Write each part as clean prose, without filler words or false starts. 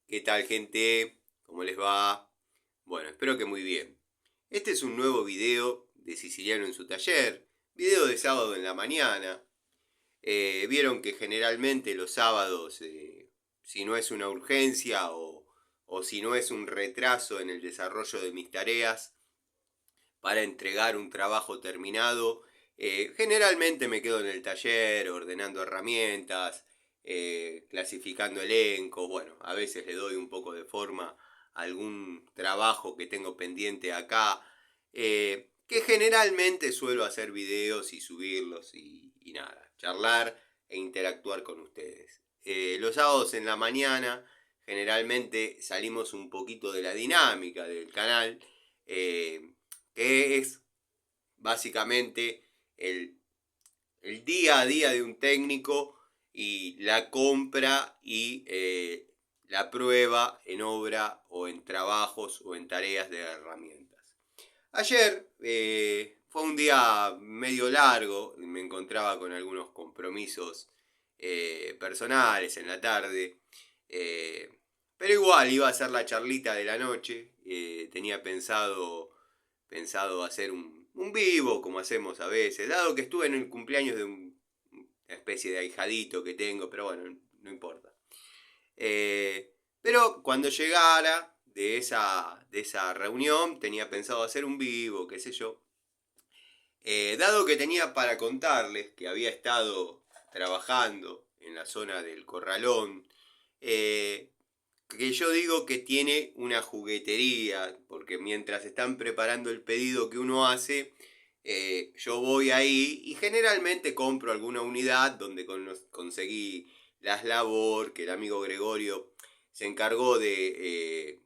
¿Qué tal, gente? ¿Cómo les va? Bueno, espero que muy bien. Este es un nuevo video de Siciliano en su taller, video de sábado en la mañana. Vieron que generalmente los sábados, si no es una urgencia o si no es un retraso en el desarrollo de mis tareas para entregar un trabajo terminado, generalmente me quedo en el taller ordenando herramientas, clasificando elencos. Bueno, a veces le doy un poco de forma a algún trabajo que tengo pendiente acá, que generalmente suelo hacer videos y subirlos y nada, charlar e interactuar con ustedes. Los sábados en la mañana generalmente salimos un poquito de la dinámica del canal, que es básicamente el, el día a día de un técnico y la compra y la prueba en obra o en trabajos o en tareas de herramientas. Ayer fue un día medio largo, me encontraba con algunos compromisos personales en la tarde, eh, pero igual iba a ser la charlita de la noche. Tenía pensado hacer un vivo, como hacemos a veces, dado que estuve en el cumpleaños de una especie de ahijadito que tengo, pero bueno, no importa. Pero cuando llegara de esa reunión, tenía pensado hacer un vivo, qué sé yo. Dado que tenía para contarles que había estado trabajando en la zona del Corralón, eh, que yo digo que tiene una juguetería, porque mientras están preparando el pedido que uno hace, yo voy ahí y generalmente compro alguna unidad donde conseguí las labor, que el amigo Gregorio se encargó de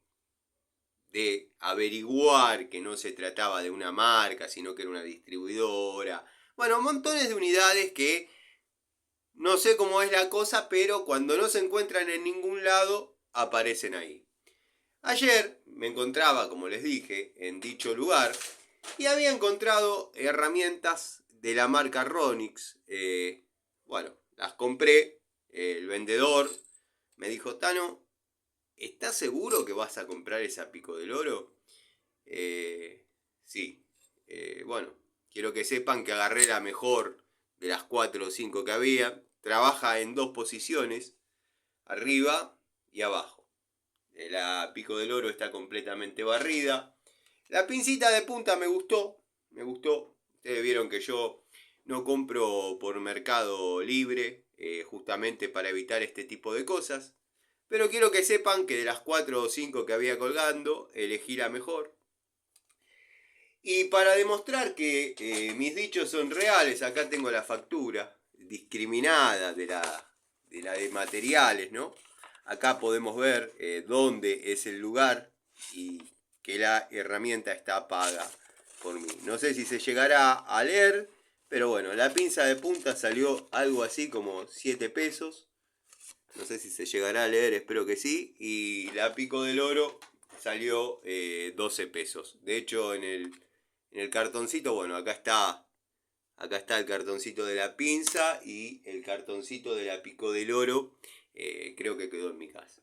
averiguar que no se trataba de una marca, sino que era una distribuidora. Bueno, montones de unidades que no sé cómo es la cosa, pero cuando no se encuentran en ningún lado, aparecen ahí. Ayer me encontraba, como les dije, en dicho lugar y había encontrado herramientas de la marca Ronix. Bueno, las compré. El vendedor me dijo: Tano, ¿estás seguro que vas a comprar esa Pico del Oro? Sí. Bueno, quiero que sepan que agarré la mejor de las 4 o 5 que había. Trabaja en dos posiciones, arriba y abajo. La Pico del Oro está completamente barrida. La pincita de punta me gustó, me gustó. Ustedes vieron que yo no compro por Mercado Libre, justamente para evitar este tipo de cosas. Pero quiero que sepan que de las 4 o 5 que había colgando, elegí la mejor. Y para demostrar que mis dichos son reales, acá tengo la factura discriminada de materiales, ¿no? Acá podemos ver dónde es el lugar y que la herramienta está paga por mí. No sé si se llegará a leer, pero bueno, la pinza de punta salió algo así como 7 pesos. No sé si se llegará a leer, espero que sí. Y la Pico del Oro salió 12 pesos. De hecho, en el cartoncito, bueno, acá está el cartoncito de la pinza y el cartoncito de la Pico del Oro. Creo que quedó en mi casa.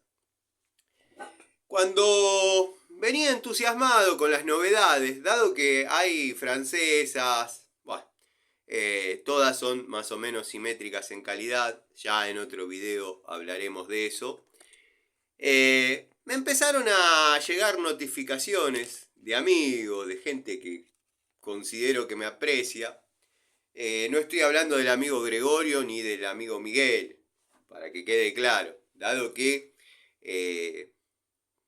Cuando venía entusiasmado con las novedades, dado que hay francesas, bueno, todas son más o menos simétricas en calidad, ya en otro video hablaremos de eso. Me empezaron a llegar notificaciones de amigos, de gente que considero que me aprecia. No estoy hablando del amigo Gregorio ni del amigo Miguel, para que quede claro, dado que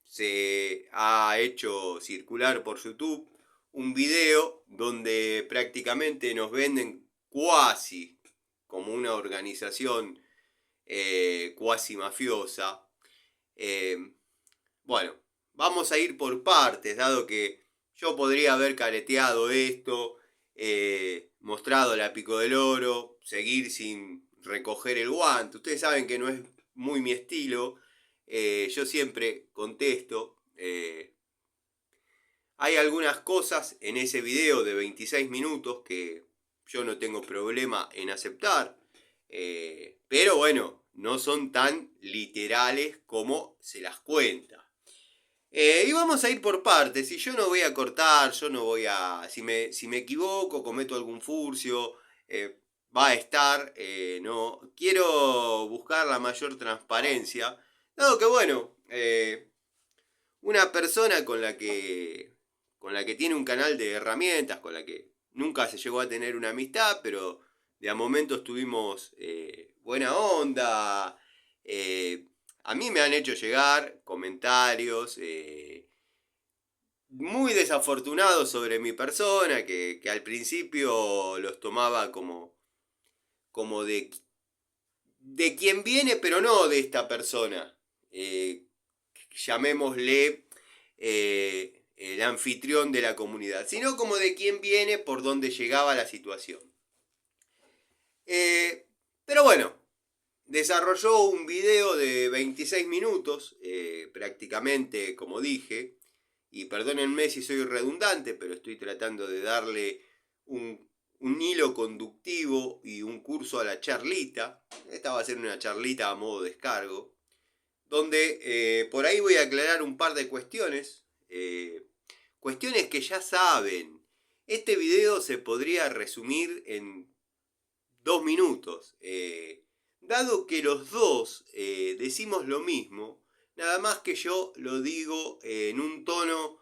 se ha hecho circular por YouTube un video donde prácticamente nos venden cuasi como una organización cuasi mafiosa. Eh, bueno, vamos a ir por partes, dado que yo podría haber careteado esto, mostrado la Pico del Oro, seguir sin recoger el guante. Ustedes saben que no es muy mi estilo. Yo siempre contesto. Hay algunas cosas en ese video de 26 minutos que yo no tengo problema en aceptar. Pero bueno, no son tan literales como se las cuenta. Y vamos a ir por partes, y yo no voy a cortar, yo no voy a... Si me equivoco, cometo algún furcio, va a estar, no... Quiero buscar la mayor transparencia, dado que bueno, una persona con la que tiene un canal de herramientas, con la que nunca se llegó a tener una amistad, pero de a momentos tuvimos buena onda. A mí me han hecho llegar comentarios muy desafortunados sobre mi persona, que al principio los tomaba como de quien viene, pero no de esta persona. Llamémosle el anfitrión de la comunidad, sino como de quien viene por donde llegaba la situación. Pero bueno, desarrolló un video de 26 minutos, prácticamente como dije, y perdónenme si soy redundante, pero estoy tratando de darle un hilo conductivo y un curso a la charlita. Esta va a ser una charlita a modo descargo, donde por ahí voy a aclarar un par de cuestiones, cuestiones que ya saben. Este video se podría resumir en 2 minutos, dado que los dos decimos lo mismo, nada más que yo lo digo en un tono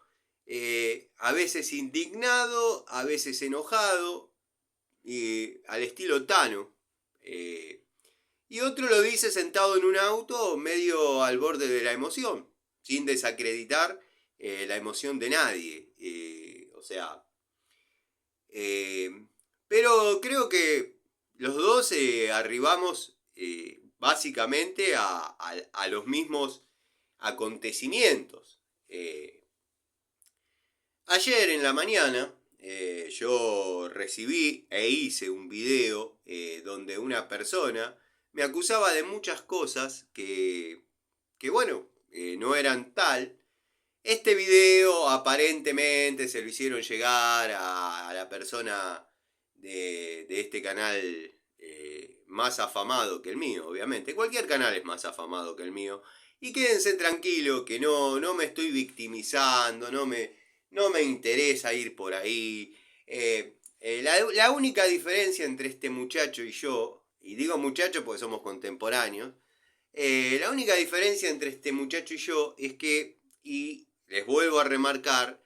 a veces indignado, a veces enojado, al estilo Tano. Y otro lo dice sentado en un auto medio al borde de la emoción, sin desacreditar la emoción de nadie. O sea, pero creo que los dos arribamos básicamente a los mismos acontecimientos. Ayer en la mañana yo recibí e hice un video donde una persona me acusaba de muchas cosas que bueno, no eran tal. Este video aparentemente se lo hicieron llegar a la persona de este canal más afamado que el mío, obviamente. Cualquier canal es más afamado que el mío. Y quédense tranquilos que no me estoy victimizando, no me interesa ir por ahí. La única diferencia entre este muchacho y yo, y digo muchacho porque somos contemporáneos, la única diferencia entre este muchacho y yo es que, y les vuelvo a remarcar,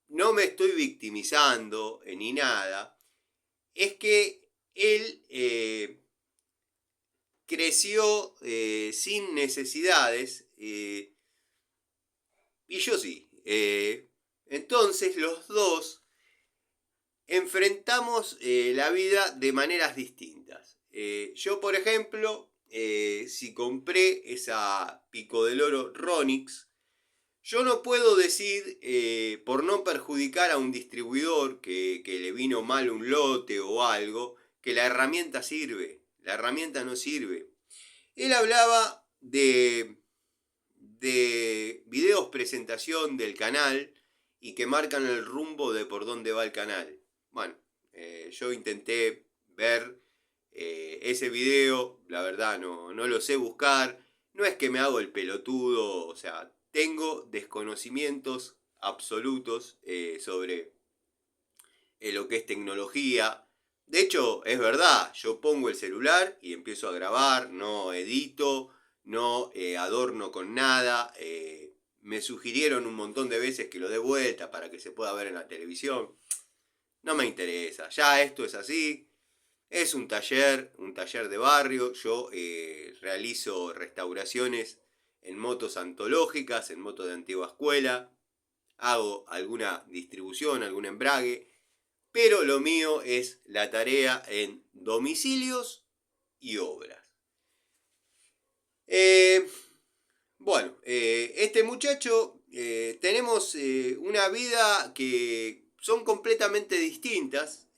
no me estoy victimizando ni nada, es que él creció sin necesidades y yo sí. Entonces los dos enfrentamos la vida de maneras distintas. Yo, por ejemplo, si compré esa Pico del Oro Ronix, yo no puedo decir, por no perjudicar a un distribuidor que le vino mal un lote o algo, que la herramienta sirve. La herramienta no sirve. Él hablaba de videos presentación del canal y que marcan el rumbo de por dónde va el canal. Bueno, yo intenté ver ese video, la verdad no lo sé buscar. No es que me hago el pelotudo, o sea, tengo desconocimientos absolutos sobre lo que es tecnología. De hecho, es verdad, yo pongo el celular y empiezo a grabar, no edito, no adorno con nada. Me sugirieron un montón de veces que lo dé vuelta para que se pueda ver en la televisión. No me interesa, ya esto es así. Es un taller de barrio. Yo realizo restauraciones en motos antológicas, en motos de antigua escuela. Hago alguna distribución, algún embrague. Pero lo mío es la tarea en domicilios y obras. Bueno, este muchacho, tenemos una vida que son completamente distintas.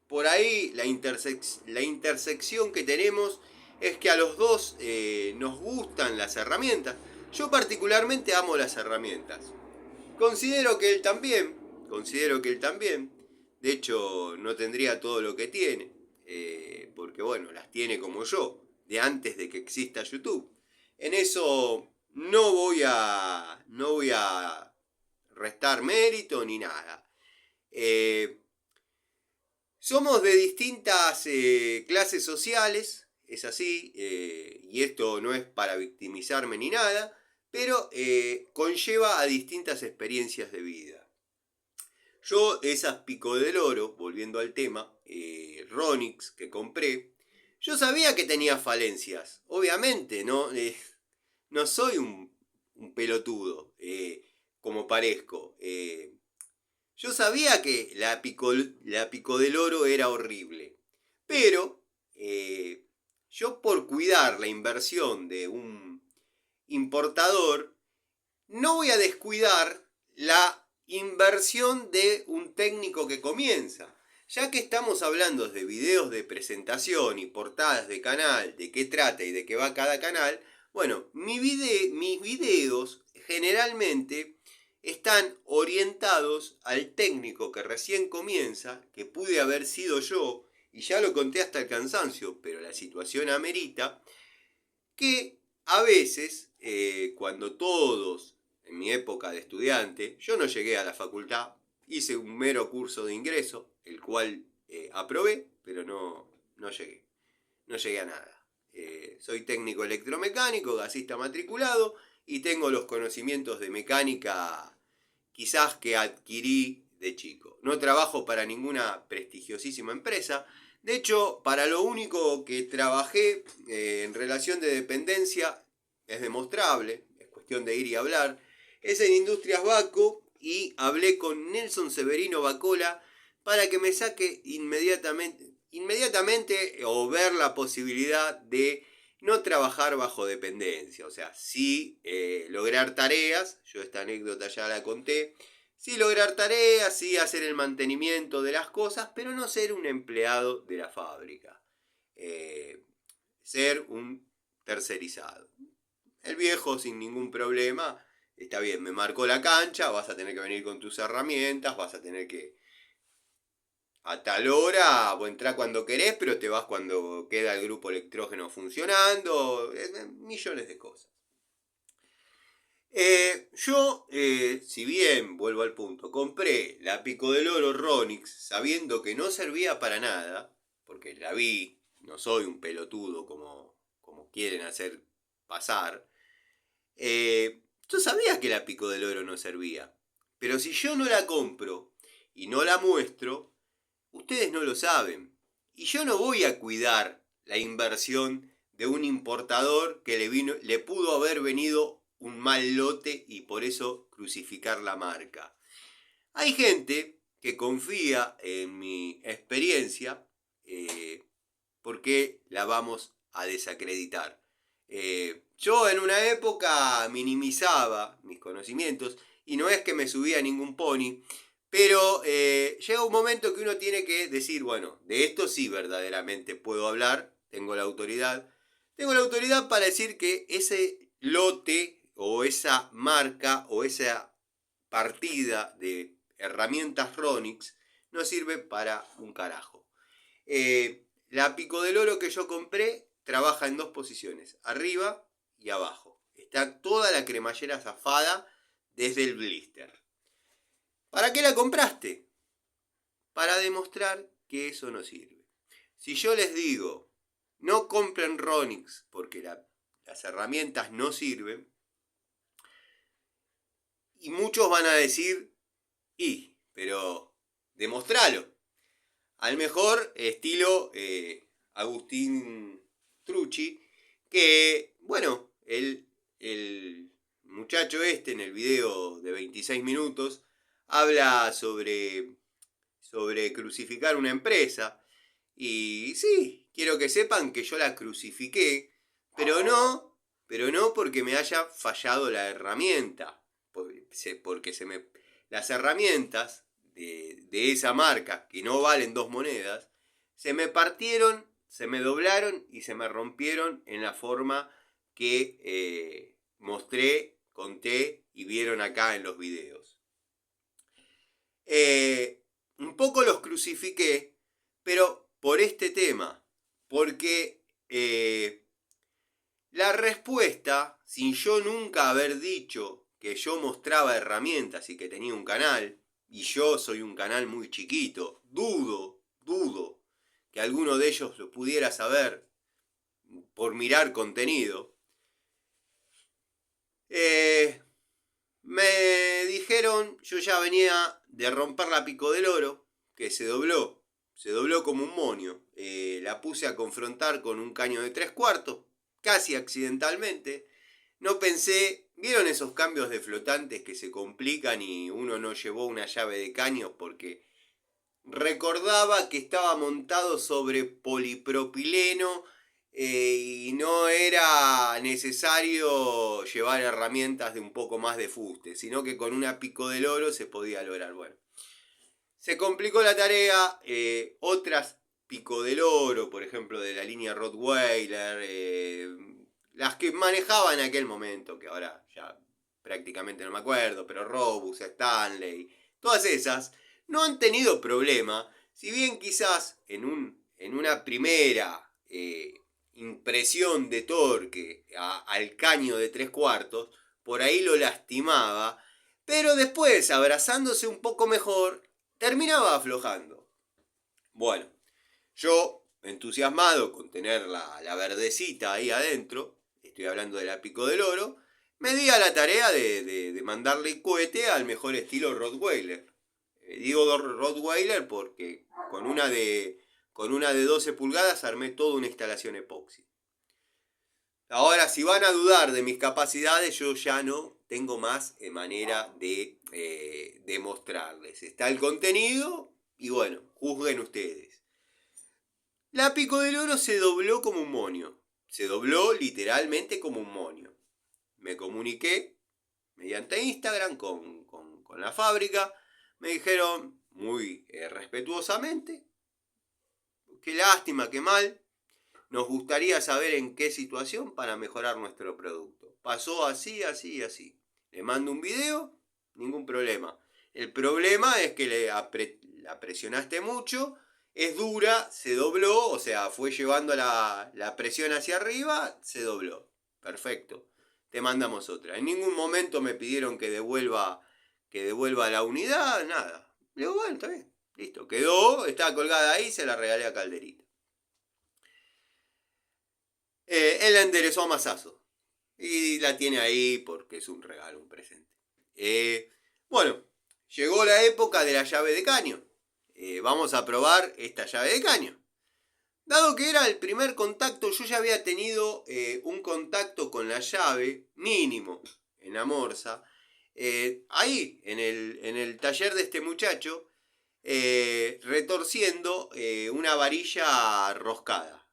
Por ahí la intersección que tenemos es que a los dos nos gustan las herramientas. Yo particularmente amo las herramientas. Considero que él también. De hecho, no tendría todo lo que tiene. porque bueno, las tiene como yo, de antes de que exista YouTube. En eso no voy a restar mérito ni nada. Somos de distintas clases sociales, es así, y esto no es para victimizarme ni nada, pero conlleva a distintas experiencias de vida. Yo esas Pico del Oro, volviendo al tema, Ronix que compré, yo sabía que tenía falencias, obviamente, no soy un pelotudo, como parezco. Yo sabía que la Pico del Oro era horrible, pero yo por cuidar la inversión de un importador, no voy a descuidar la inversión de un técnico que comienza. Ya que estamos hablando de videos de presentación y portadas de canal, de qué trata y de qué va cada canal, bueno, mis videos generalmente están orientados al técnico que recién comienza, que pude haber sido yo, y ya lo conté hasta el cansancio, pero la situación amerita, que a veces, cuando todos, en mi época de estudiante, yo no llegué a la facultad, hice un mero curso de ingreso, el cual aprobé, pero no llegué. No llegué a nada. Soy técnico electromecánico, gasista matriculado, y tengo los conocimientos de mecánica quizás que adquirí de chico. No trabajo para ninguna prestigiosísima empresa. De hecho, para lo único que trabajé en relación de dependencia es demostrable, es cuestión de ir y hablar, es en Industrias Baco, y hablé con Nelson Severino Bacola para que me saque inmediatamente o ver la posibilidad de no trabajar bajo dependencia. O sea, sí lograr tareas, yo esta anécdota ya la conté, sí lograr tareas, sí hacer el mantenimiento de las cosas, pero no ser un empleado de la fábrica. Ser un tercerizado. El viejo sin ningún problema, está bien, me marcó la cancha, vas a tener que venir con tus herramientas, vas a tener que a tal hora, o entrar cuando querés, pero te vas cuando queda el grupo electrógeno funcionando, millones de cosas. Yo, si bien, vuelvo al punto, compré la Pico del Oro Ronix sabiendo que no servía para nada, porque la vi, no soy un pelotudo como quieren hacer pasar, yo sabía que la Pico del Oro no servía, pero si yo no la compro y no la muestro, ustedes no lo saben. Y yo no voy a cuidar la inversión de un importador que le pudo haber venido un mal lote y por eso crucificar la marca. Hay gente que confía en mi experiencia, porque la vamos a desacreditar. Yo en una época minimizaba mis conocimientos y no es que me subía a ningún pony, pero llega un momento que uno tiene que decir, bueno, de esto sí verdaderamente puedo hablar, tengo la autoridad. Tengo la autoridad para decir que ese lote o esa marca o esa partida de herramientas Ronix no sirve para un carajo. La Pico del Oro que yo compré trabaja en dos posiciones, arriba y abajo. Está toda la cremallera zafada desde el blister. ¿Para qué la compraste? Para demostrar que eso no sirve. Si yo les digo, no compren Ronix porque las herramientas no sirven, y muchos van a decir, pero demostralo. Al mejor estilo Agustín Trucci, que, bueno, el muchacho este en el video de 26 minutos habla sobre crucificar una empresa. Y sí, quiero que sepan que yo la crucifiqué, pero no porque me haya fallado la herramienta, porque las herramientas de esa marca, que no valen dos monedas, se me partieron, se me doblaron y se me rompieron en la forma que mostré, conté y vieron acá en los videos. Un poco los crucifiqué, pero por este tema, porque la respuesta, sin yo nunca haber dicho que yo mostraba herramientas y que tenía un canal, y yo soy un canal muy chiquito, dudo que alguno de ellos lo pudiera saber por mirar contenido, me dijeron, yo ya venía de romper la Pico del Oro, que se dobló como un moño. La puse a confrontar con un caño de 3/4, casi accidentalmente. No pensé, ¿vieron esos cambios de flotantes que se complican y uno no llevó una llave de caño porque recordaba que estaba montado sobre polipropileno y no era necesario llevar herramientas de un poco más de fuste, sino que con una Pico del Oro se podía lograr? Bueno, se complicó la tarea, otras Pico del Oro, por ejemplo de la línea Rottweiler, las que manejaba en aquel momento, que ahora ya prácticamente no me acuerdo, pero Robus, Stanley, todas esas, no han tenido problema, si bien quizás en una primera impresión de torque al caño de 3/4, por ahí lo lastimaba, pero después, abrazándose un poco mejor, terminaba aflojando. Bueno, yo, entusiasmado con tener la verdecita ahí adentro, estoy hablando de la Pico del Oro, me di a la tarea de mandarle cohete al mejor estilo Rottweiler. Digo Rottweiler porque con una de 12 pulgadas armé toda una instalación epoxi. Ahora, si van a dudar de mis capacidades, yo ya no tengo más manera de mostrarles. Está el contenido y bueno, juzguen ustedes. La Pico del Oro se dobló como un moño. Se dobló literalmente como un moño. Me comuniqué mediante Instagram con la fábrica. Me dijeron muy respetuosamente, qué lástima, qué mal. Nos gustaría saber en qué situación para mejorar nuestro producto. Pasó así, así y así. Le mando un video, ningún problema. El problema es que la presionaste mucho, es dura, se dobló, o sea, fue llevando la presión hacia arriba, se dobló. Perfecto. Te mandamos otra. En ningún momento me pidieron que devuelva la unidad, nada. Le digo, bueno, está bien. Listo. Quedó, está colgada ahí, se la regalé a Calderita. Él la enderezó a masazo. Y la tiene ahí porque es un regalo, un presente. Bueno, llegó la época de la llave de caño. Vamos a probar esta llave de caño. Dado que era el primer contacto, yo ya había tenido un contacto con la llave mínimo en la morsa. Ahí, en el taller de este muchacho, retorciendo una varilla roscada.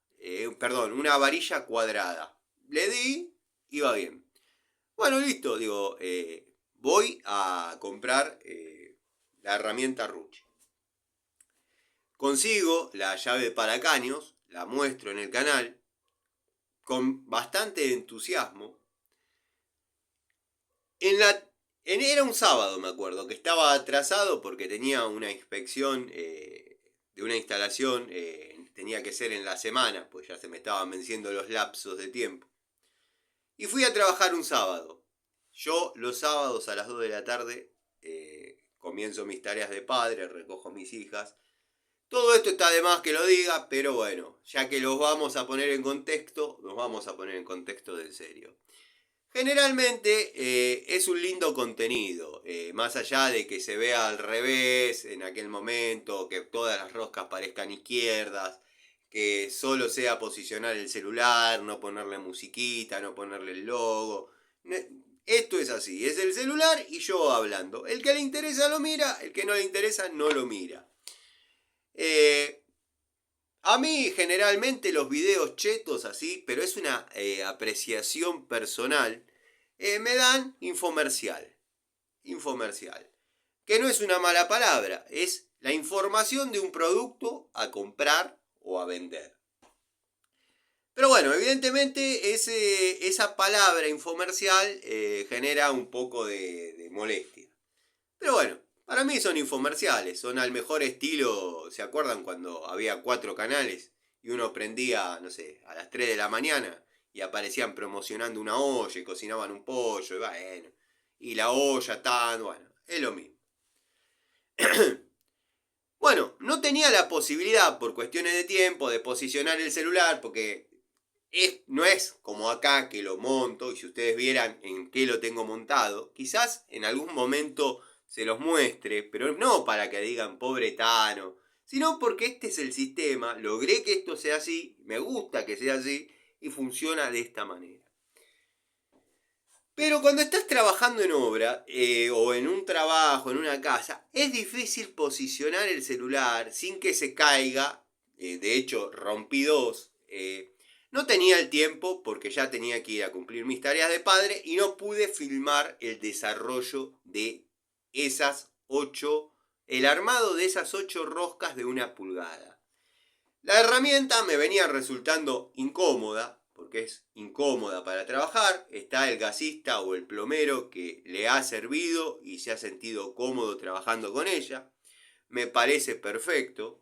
Perdón, una varilla cuadrada. Le di, iba bien. Bueno, listo, digo, voy a comprar la herramienta Ruchi. Consigo la llave para caños, la muestro en el canal, con bastante entusiasmo. Era un sábado, me acuerdo, que estaba atrasado porque tenía una inspección de una instalación, tenía que ser en la semana, pues ya se me estaban venciendo los lapsos de tiempo. Y fui a trabajar un sábado. Yo los sábados a las 2 de la tarde comienzo mis tareas de padre, recojo a mis hijas. Todo esto está de más que lo diga, pero bueno, ya que los vamos a poner en contexto, nos vamos a poner en contexto de serio. Generalmente es un lindo contenido, más allá de que se vea al revés en aquel momento, que todas las roscas parezcan izquierdas, que solo sea posicionar el celular, no ponerle musiquita, no ponerle el logo. Esto es así, es el celular y yo hablando. El que le interesa lo mira, el que no le interesa no lo mira. A mí generalmente los videos chetos así, pero es una apreciación personal, me dan infomercial. Infomercial. Que no es una mala palabra, es la información de un producto a comprar o a vender. Pero bueno, evidentemente esa palabra infomercial genera un poco de molestia. Pero bueno, Para mí son infomerciales, son al mejor estilo. ¿Se acuerdan cuando había 4 canales y uno prendía, no sé, a las 3 de la mañana y aparecían promocionando una olla y cocinaban un pollo y bueno, y la olla tan, bueno, es lo mismo. Bueno, no tenía la posibilidad por cuestiones de tiempo de posicionar el celular porque no es como acá que lo monto y si ustedes vieran en qué lo tengo montado, quizás en algún momento se los muestre, pero no para que digan pobre Tano, sino porque este es el sistema, logré que esto sea así, me gusta que sea así y funciona de esta manera. Pero cuando estás trabajando en obra o en un trabajo, en una casa, es difícil posicionar el celular sin que se caiga. De hecho, rompí dos. No tenía el tiempo porque ya tenía que ir a cumplir mis tareas de padre y no pude filmar el desarrollo de esas 8, el armado de esas 8 roscas de 1 pulgada. La herramienta me venía resultando incómoda, porque es incómoda para trabajar. Está el gasista o el plomero que le ha servido y se ha sentido cómodo trabajando con ella. Me parece perfecto.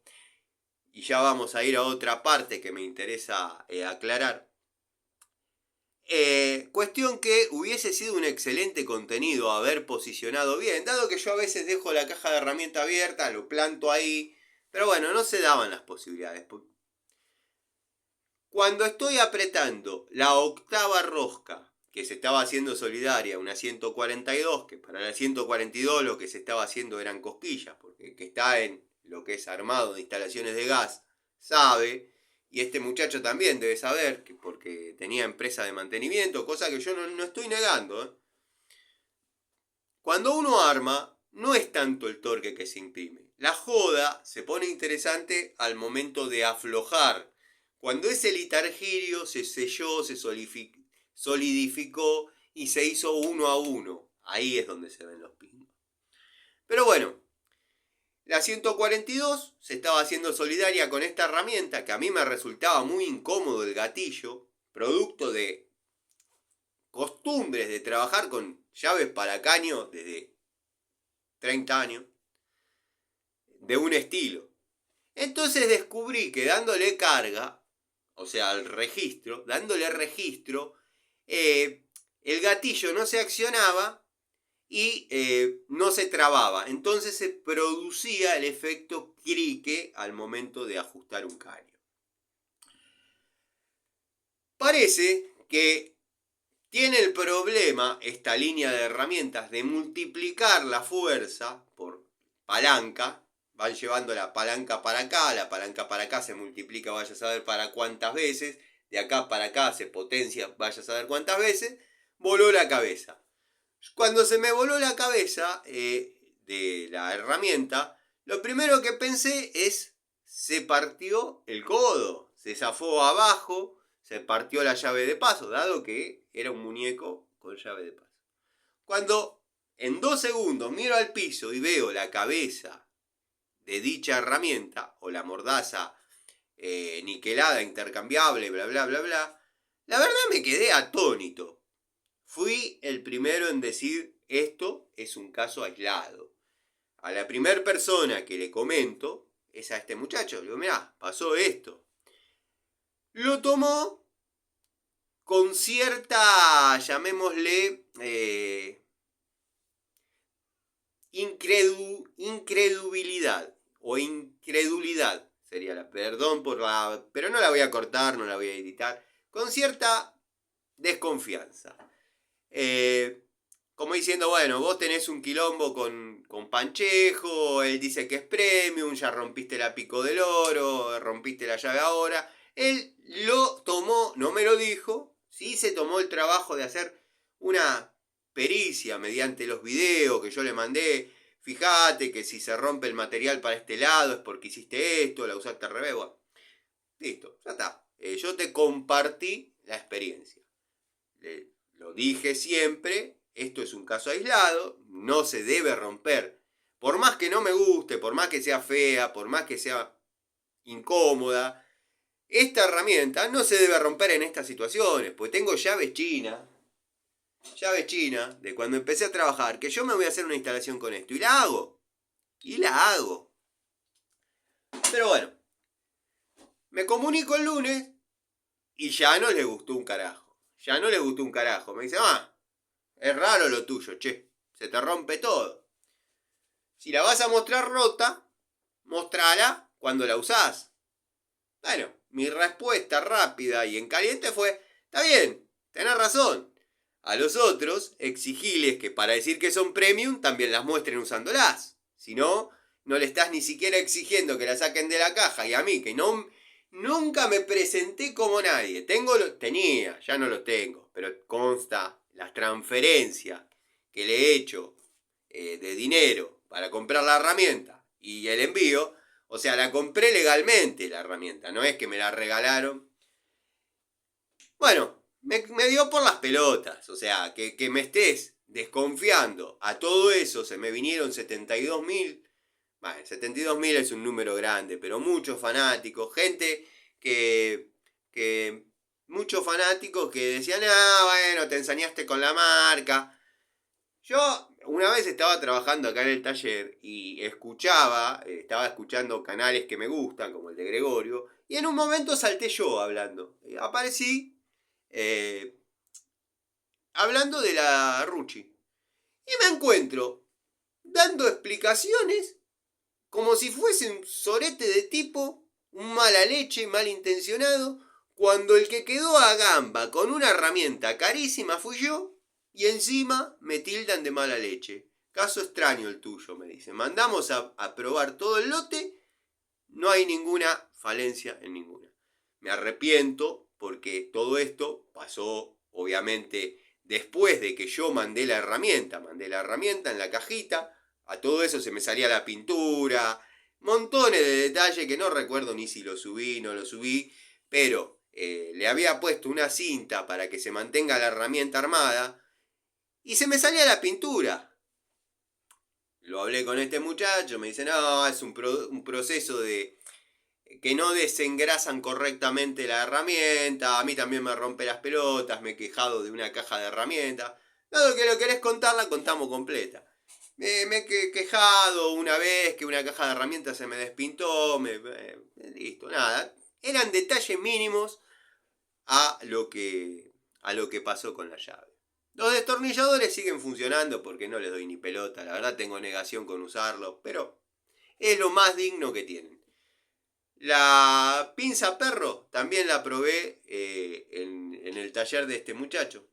Y ya vamos a ir a otra parte que me interesa aclarar. Cuestión que hubiese sido un excelente contenido haber posicionado bien, dado que yo a veces dejo la caja de herramienta abierta, lo planto ahí, pero bueno, no se daban las posibilidades. Cuando estoy apretando la 8ª rosca, que se estaba haciendo solidaria, una 142, que para la 142 lo que se estaba haciendo eran cosquillas, porque el que está en lo que es armado de instalaciones de gas sabe, y este muchacho también debe saber, que porque tenía empresa de mantenimiento, cosa que yo no estoy negando. Cuando uno arma, no es tanto el torque que se imprime. La joda se pone interesante al momento de aflojar. Cuando ese litargirio se selló, se solidificó y se hizo 1 a 1. Ahí es donde se ven los pingos. Pero bueno, la 142 se estaba haciendo solidaria con esta herramienta que a mí me resultaba muy incómodo el gatillo, producto de costumbres de trabajar con llaves para caño desde 30 años, de un estilo. Entonces descubrí que dándole carga, o sea, al registro, dándole registro, el gatillo no se accionaba y no se trababa. Entonces se producía el efecto crique al momento de ajustar un caño. Parece que tiene el problema esta línea de herramientas de multiplicar la fuerza por palanca. Van llevando la palanca para acá se multiplica, vaya a saber para cuántas veces, de acá para acá se potencia, vaya a saber cuántas veces, voló la cabeza. Cuando se me voló la cabeza de la herramienta, lo primero que pensé es, se partió el codo, se zafó abajo, se partió la llave de paso, dado que era un muñeco con llave de paso. Cuando en 2 segundos miro al piso y veo la cabeza de dicha herramienta, o la mordaza niquelada, intercambiable, bla, bla, bla, bla, la verdad me quedé atónito. Fui el primero en decir, esto es un caso aislado. A la primera persona que le comento es a este muchacho. Le digo, mirá, pasó esto. Lo tomó con cierta, llamémosle, incredulidad o incredulidad sería la, perdón por la, pero no la voy a cortar, no la voy a editar, con cierta desconfianza. Como diciendo, bueno, vos tenés un quilombo con Panchejo, él dice que es premium, ya rompiste la pico del oro, rompiste la llave ahora. Él lo tomó, no me lo dijo, sí se tomó el trabajo de hacer una pericia mediante los videos que yo le mandé. Fíjate que si se rompe el material para este lado es porque hiciste esto, la usaste al revés. Bueno, listo, ya está. Yo te compartí la experiencia. Lo dije siempre, esto es un caso aislado, no se debe romper. Por más que no me guste, por más que sea fea, por más que sea incómoda, esta herramienta no se debe romper en estas situaciones, pues tengo llaves chinas de cuando empecé a trabajar, que yo me voy a hacer una instalación con esto y la hago. Y la hago. Pero bueno, me comunico el lunes y ya no le gustó un carajo. Ya no le gustó un carajo. Me dice, es raro lo tuyo, che. Se te rompe todo. Si la vas a mostrar rota, mostrala cuando la usás. Bueno, mi respuesta rápida y en caliente fue, está bien, tenés razón. A los otros, exigiles que para decir que son premium también las muestren usándolas. Si no, no le estás ni siquiera exigiendo que la saquen de la caja. Y a mí, que no, nunca me presenté como nadie. Tenía, ya no los tengo, pero consta las transferencias que le he hecho de dinero para comprar la herramienta y el envío. O sea, la compré legalmente la herramienta, no es que me la regalaron. Bueno, me dio por las pelotas, o sea, que me estés desconfiando. A todo eso se me vinieron 72.000. Bueno, 72.000 es un número grande, pero muchos fanáticos, gente que muchos fanáticos que decían, bueno, te ensañaste con la marca. Yo una vez estaba trabajando acá en el taller y estaba escuchando canales que me gustan, como el de Gregorio, y en un momento salté yo hablando. Aparecí hablando de la Ruchi. Y me encuentro dando explicaciones como si fuese un sorete de tipo, un mala leche, malintencionado, cuando el que quedó a gamba con una herramienta carísima fui yo, y encima me tildan de mala leche. Caso extraño el tuyo, me dicen. Mandamos a probar todo el lote, no hay ninguna falencia en ninguna. Me arrepiento porque todo esto pasó, obviamente, después de que yo mandé la herramienta en la cajita, a todo eso se me salía la pintura, montones de detalles que no recuerdo ni si lo subí, no lo subí, pero le había puesto una cinta para que se mantenga la herramienta armada y se me salía la pintura. Lo hablé con este muchacho, me dice, no, es un proceso de que no desengrasan correctamente la herramienta, a mí también me rompe las pelotas, me he quejado de una caja de herramientas. Dado que lo querés contar, la contamos completa. Me he quejado una vez que una caja de herramientas se me despintó, listo, nada. Eran detalles mínimos a lo que pasó con la llave. Los destornilladores siguen funcionando porque no les doy ni pelota, la verdad tengo negación con usarlos, pero es lo más digno que tienen. La pinza perro también la probé en el taller de este muchacho.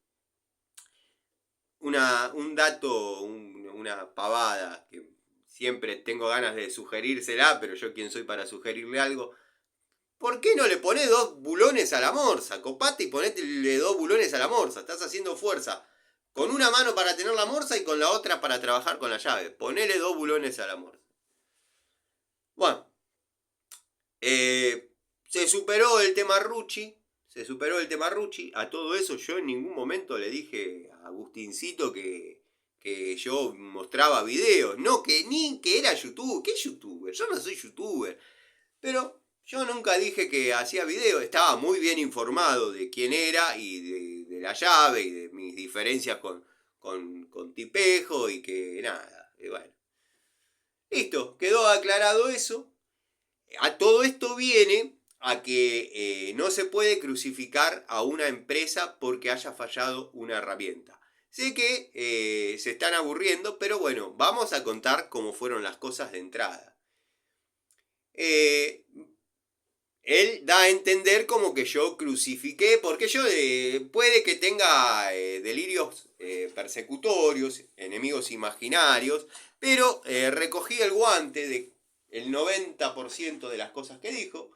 Un dato, una pavada que siempre tengo ganas de sugerírsela, pero yo quién soy para sugerirle algo. ¿Por qué no le pones 2 bulones a la morsa? Copate y ponete 2 bulones a la morsa. Estás haciendo fuerza con una mano para tener la morsa y con la otra para trabajar con la llave. Ponele 2 bulones a la morsa. Bueno. Se superó el tema Ruchi. A todo eso yo en ningún momento le dije a Agustincito que yo mostraba videos. No, ni que era youtuber. ¿Qué youtuber? Yo no soy youtuber. Pero yo nunca dije que hacía videos. Estaba muy bien informado de quién era y de la llave y de mis diferencias con Tipejo y que nada. Y bueno. Listo, quedó aclarado eso. A todo esto viene a que no se puede crucificar a una empresa porque haya fallado una herramienta. Sé que se están aburriendo, pero bueno, vamos a contar cómo fueron las cosas de entrada. Él da a entender como que yo crucifiqué, porque yo puede que tenga delirios persecutorios, enemigos imaginarios, pero recogí el guante de el 90% de las cosas que dijo.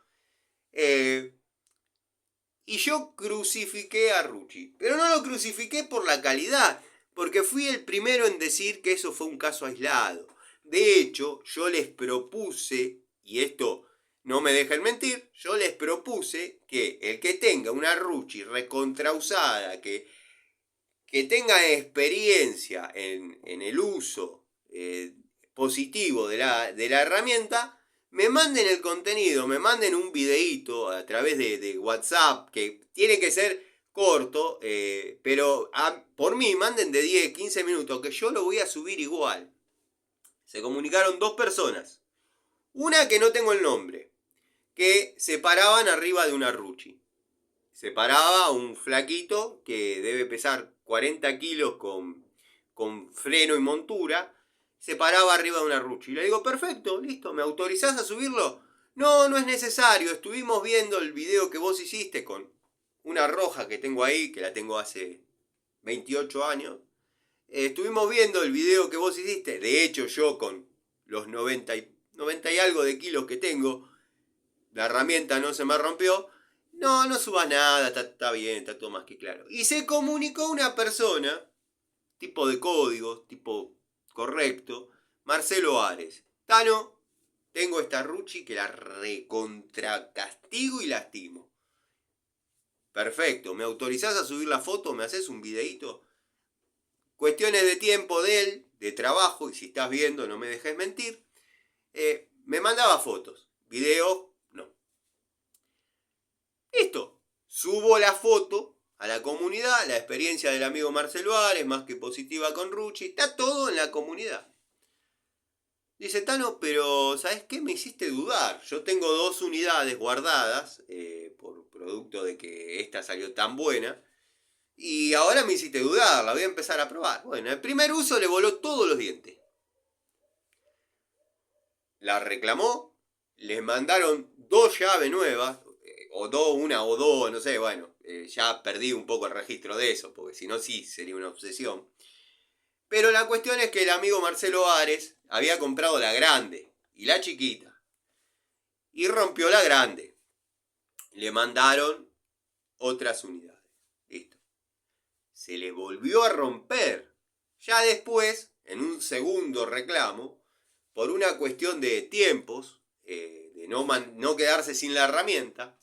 Y yo crucifiqué a Ruchi. Pero no lo crucifiqué por la calidad, porque fui el primero en decir que eso fue un caso aislado. De hecho, yo les propuse, y esto no me dejen mentir, yo les propuse que el que tenga una Ruchi recontrausada, que tenga experiencia en el uso positivo de la herramienta, me manden el contenido, me manden un videíto a través de WhatsApp, que tiene que ser corto, pero por mí manden de 10, 15 minutos, que yo lo voy a subir igual. Se comunicaron dos personas. Una que no tengo el nombre, que se paraban arriba de una ruchi. Se paraba un flaquito que debe pesar 40 kilos con freno y montura. Se paraba arriba de una ruchi. Y le digo, perfecto, listo, ¿me autorizás a subirlo? No, no es necesario. Estuvimos viendo el video que vos hiciste con una roja que tengo ahí, que la tengo hace 28 años. Estuvimos viendo el video que vos hiciste. De hecho, yo con los 90 y algo de kilos que tengo, la herramienta no se me rompió. No, no subas nada, está bien, está todo más que claro. Y se comunicó una persona, tipo de código, tipo correcto, Marcelo Ares. Tano, tengo esta ruchi que la recontracastigo y lastimo. Perfecto, ¿me autorizás a subir la foto? ¿Me haces un videíto? Cuestiones de tiempo de él, de trabajo, y si estás viendo no me dejes mentir. Me mandaba fotos, videos, no. Listo, subo la foto a la comunidad, la experiencia del amigo Marcelo Ares, más que positiva con Ruchi, está todo en la comunidad. Dice Tano, pero ¿sabes qué? Me hiciste dudar. Yo tengo 2 unidades guardadas, por producto de que esta salió tan buena, y ahora me hiciste dudar, la voy a empezar a probar. Bueno, el primer uso le voló todos los dientes. La reclamó, les mandaron 2 llaves nuevas, o 2, una o 2, no sé, bueno, ya perdí un poco el registro de eso, porque si no sí sería una obsesión. Pero la cuestión es que el amigo Marcelo Ares había comprado la grande y la chiquita, y rompió la grande. Le mandaron otras unidades. Listo. Se le volvió a romper. Ya después, en un segundo reclamo, por una cuestión de tiempos, de no quedarse sin la herramienta,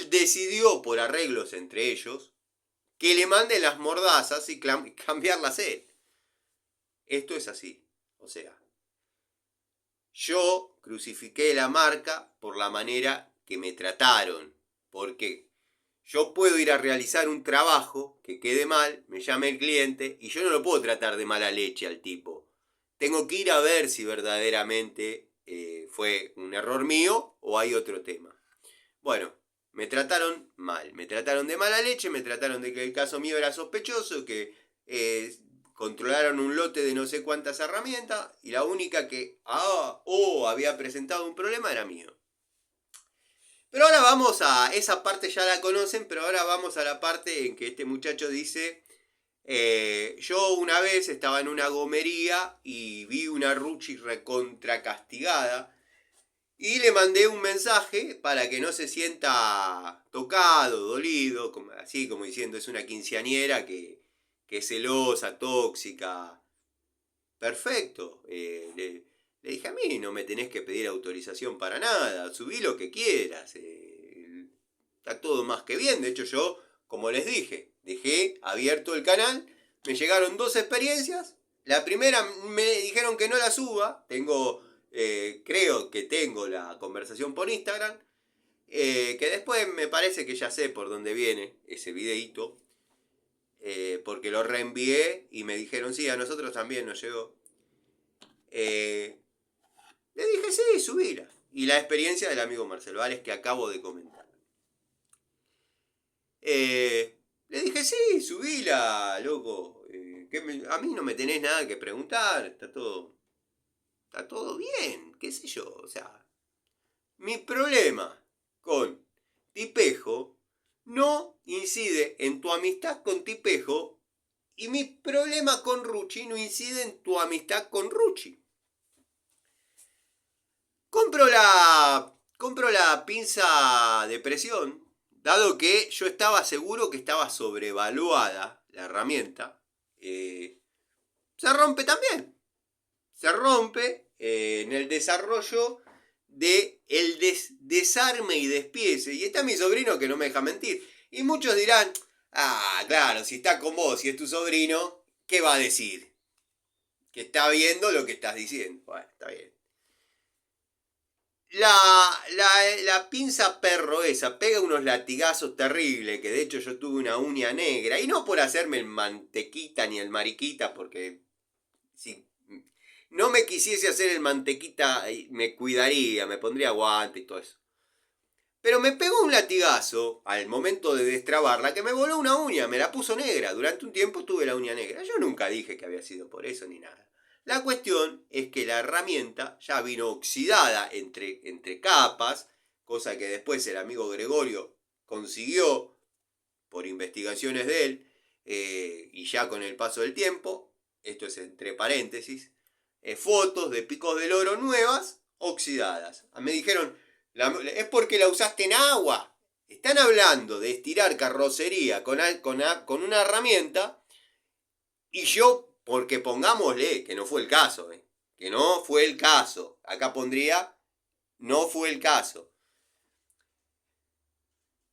decidió, por arreglos entre ellos, que le manden las mordazas y cambiarlas él. Esto es así. O sea, yo crucifiqué la marca por la manera que me trataron. Porque yo puedo ir a realizar un trabajo que quede mal, me llame el cliente y yo no lo puedo tratar de mala leche al tipo. Tengo que ir a ver si verdaderamente fue un error mío o hay otro tema. Bueno, me trataron mal, me trataron de mala leche, me trataron de que el caso mío era sospechoso, que controlaron un lote de no sé cuántas herramientas y la única que había presentado un problema era mío. Pero ahora vamos a, esa parte ya la conocen, pero ahora vamos a la parte en que este muchacho dice, yo una vez estaba en una gomería y vi una ruchi recontra castigada y le mandé un mensaje para que no se sienta tocado, dolido, así como diciendo es una quinceañera que es celosa, tóxica. Perfecto. Le dije, a mí no me tenés que pedir autorización para nada, subí lo que quieras. Está todo más que bien. De hecho yo, como les dije, dejé abierto el canal, me llegaron 2 experiencias. La primera me dijeron que no la suba, creo que tengo la conversación por Instagram, que después me parece que ya sé por dónde viene ese videíto, porque lo reenvié y me dijeron, sí, a nosotros también nos llegó. Le dije, sí, subila. Y la experiencia del amigo Marcelo Ares que acabo de comentar. Le dije, sí, subila, loco. A mí no me tenés nada que preguntar, está todo bien, qué sé yo. O sea, mi problema con Tipejo no incide en tu amistad con Tipejo y mi problema con Ruchi no incide en tu amistad con Ruchi. Compro la pinza de presión, dado que yo estaba seguro que estaba sobrevaluada la herramienta. Se rompe también. Se rompe en el desarrollo de el desarme y despiece. Y está mi sobrino que no me deja mentir. Y muchos dirán, claro, si está con vos y es tu sobrino, ¿qué va a decir? Que está viendo lo que estás diciendo. Bueno, está bien. La pinza perro esa pega unos latigazos terribles, que de hecho yo tuve una uña negra, y no por hacerme el mantequita ni el mariquita, porque si no me quisiese hacer el mantequita, me cuidaría, me pondría guante y todo eso. Pero me pegó un latigazo al momento de destrabarla que me voló una uña, me la puso negra. Durante un tiempo tuve la uña negra. Yo nunca dije que había sido por eso ni nada. La cuestión es que la herramienta ya vino oxidada entre capas, cosa que después el amigo Gregorio consiguió por investigaciones de él, y ya con el paso del tiempo, esto es entre paréntesis, fotos de picos del oro nuevas oxidadas. Me dijeron, es porque la usaste en agua. Están hablando de estirar carrocería con una herramienta y yo, porque pongámosle que no fue el caso, que no fue el caso. Acá pondría, no fue el caso.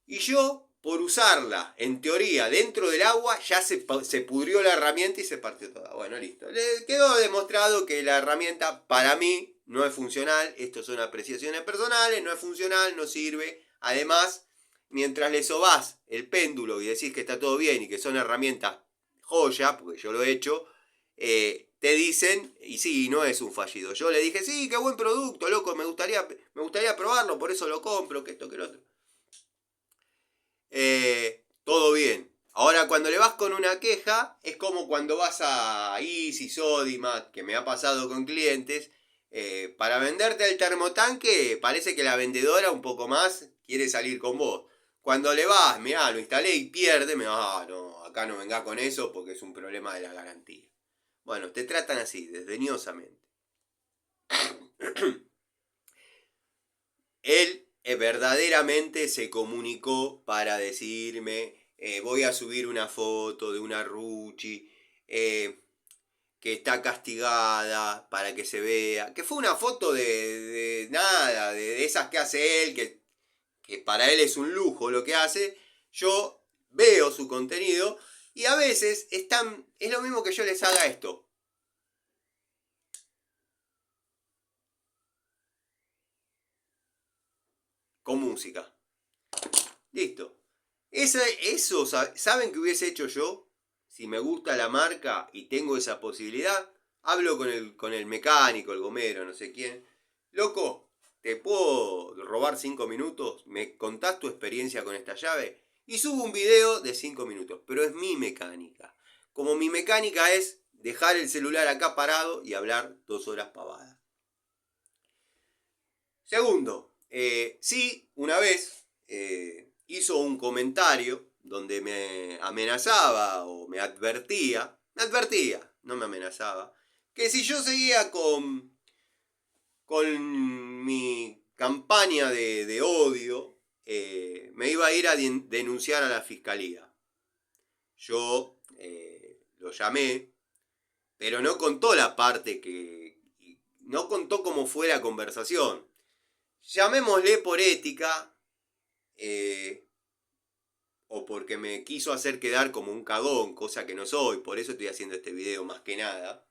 Y yo, por usarla, en teoría, dentro del agua, ya se pudrió la herramienta y se partió toda. Bueno, listo. Le quedó demostrado que la herramienta, para mí, no es funcional. Estos son apreciaciones personales, no es funcional, no sirve. Además, mientras le sobás el péndulo y decís que está todo bien y que son herramientas joya, porque yo lo he hecho, te dicen, y sí, no es un fallido. Yo le dije, sí, qué buen producto, loco, me gustaría probarlo, por eso lo compro, que esto, que lo otro. Todo bien. Ahora, cuando le vas con una queja, es como cuando vas a Easy, Sodimac, que me ha pasado con clientes, para venderte el termotanque, parece que la vendedora un poco más quiere salir con vos. Cuando le vas, mirá, lo instalé y pierde, no, acá no venga con eso porque es un problema de la garantía. Bueno, te tratan así, desdeñosamente. Él verdaderamente se comunicó para decirme, voy a subir una foto de una Ruchi que está castigada para que se vea, que fue una foto de nada, de esas que hace él, que para él es un lujo lo que hace. Yo veo su contenido y a veces es lo mismo que yo les haga esto. Con música. Listo. Eso, ¿saben qué hubiese hecho yo? Si me gusta la marca y tengo esa posibilidad, hablo con el mecánico, el gomero, no sé quién. Loco, ¿te puedo robar 5 minutos? ¿Me contás tu experiencia con esta llave? Y subo un video de 5 minutos, pero es mi mecánica. Como mi mecánica es dejar el celular acá parado y hablar 2 horas pavadas. Segundo, sí, una vez hizo un comentario donde me amenazaba o me advertía, no me amenazaba, que si yo seguía con mi campaña de odio, me iba a ir a denunciar a la fiscalía. Yo lo llamé, pero no contó la parte no contó cómo fue la conversación. Llamémosle por ética, o porque me quiso hacer quedar como un cagón, cosa que no soy, por eso estoy haciendo este video más que nada.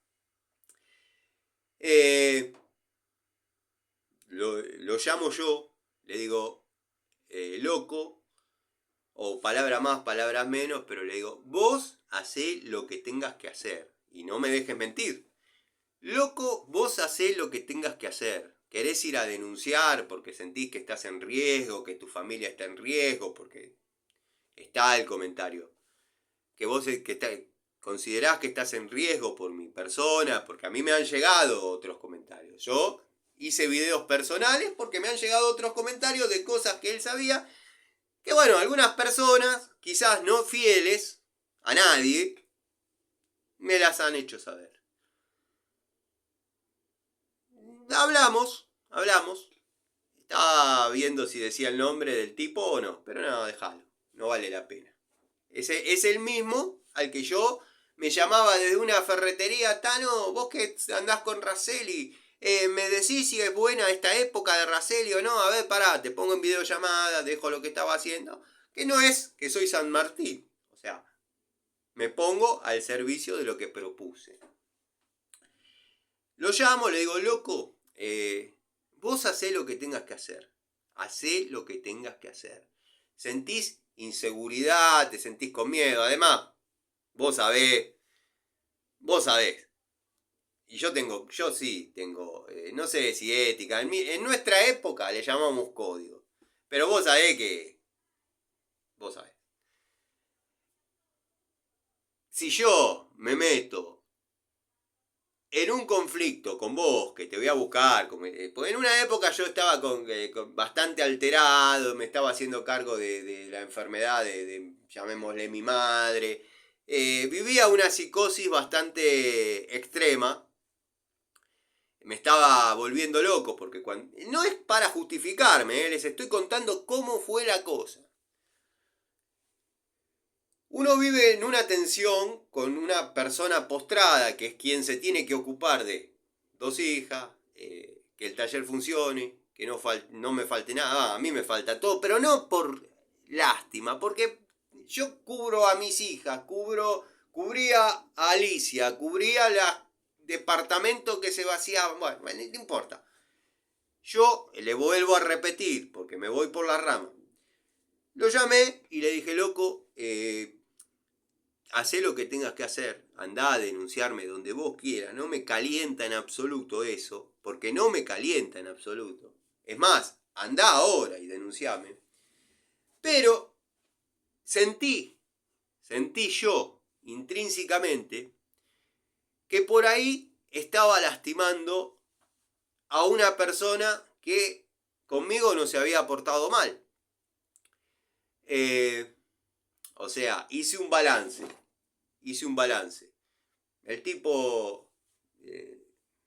Lo llamo yo, le digo, loco, o palabras más, palabras menos, pero le digo, vos hacé lo que tengas que hacer, y no me dejes mentir. Loco, vos hacé lo que tengas que hacer. Querés ir a denunciar porque sentís que estás en riesgo, que tu familia está en riesgo, porque está el comentario. Que vos considerás que estás en riesgo por mi persona, porque a mí me han llegado otros comentarios. Yo hice videos personales porque me han llegado otros comentarios de cosas que él sabía, que bueno, algunas personas, quizás no fieles a nadie, me las han hecho saber. Hablamos. Estaba viendo si decía el nombre del tipo o no, pero no, déjalo, no vale la pena. Ese es el mismo al que yo me llamaba desde una ferretería, Tano, vos que andás con Raselli, me decís si es buena esta época de Raselli o no, a ver, pará, te pongo en videollamada, dejo lo que estaba haciendo, que no es que soy San Martín, o sea, me pongo al servicio de lo que propuse. Lo llamo, le digo, loco, vos hacé lo que tengas que hacer, hacé lo que tengas que hacer. Sentís inseguridad, te sentís con miedo, además, vos sabés, Y yo sí tengo, no sé si ética. En nuestra época le llamamos código. Pero vos sabés que, vos sabés. Si yo me meto en un conflicto con vos, que te voy a buscar, porque en una época yo estaba con bastante alterado, me estaba haciendo cargo de la enfermedad llamémosle mi madre, vivía una psicosis bastante extrema, me estaba volviendo loco, porque no es para justificarme, les estoy contando cómo fue la cosa. Uno vive en una tensión con una persona postrada, que es quien se tiene que ocupar de dos hijas, que el taller funcione, que no me falte nada. A mí me falta todo, pero no por lástima, porque yo cubro a mis hijas, cubría a Alicia, cubría el departamento que se vaciaba. Bueno, no importa. Yo le vuelvo a repetir, porque me voy por la rama. Lo llamé y le dije, loco, hacé lo que tengas que hacer, andá a denunciarme donde vos quieras, no me calienta en absoluto eso, porque no me calienta en absoluto. Es más, andá ahora y denunciame. Pero sentí yo intrínsecamente que por ahí estaba lastimando a una persona que conmigo no se había portado mal. O sea, hice un balance. El tipo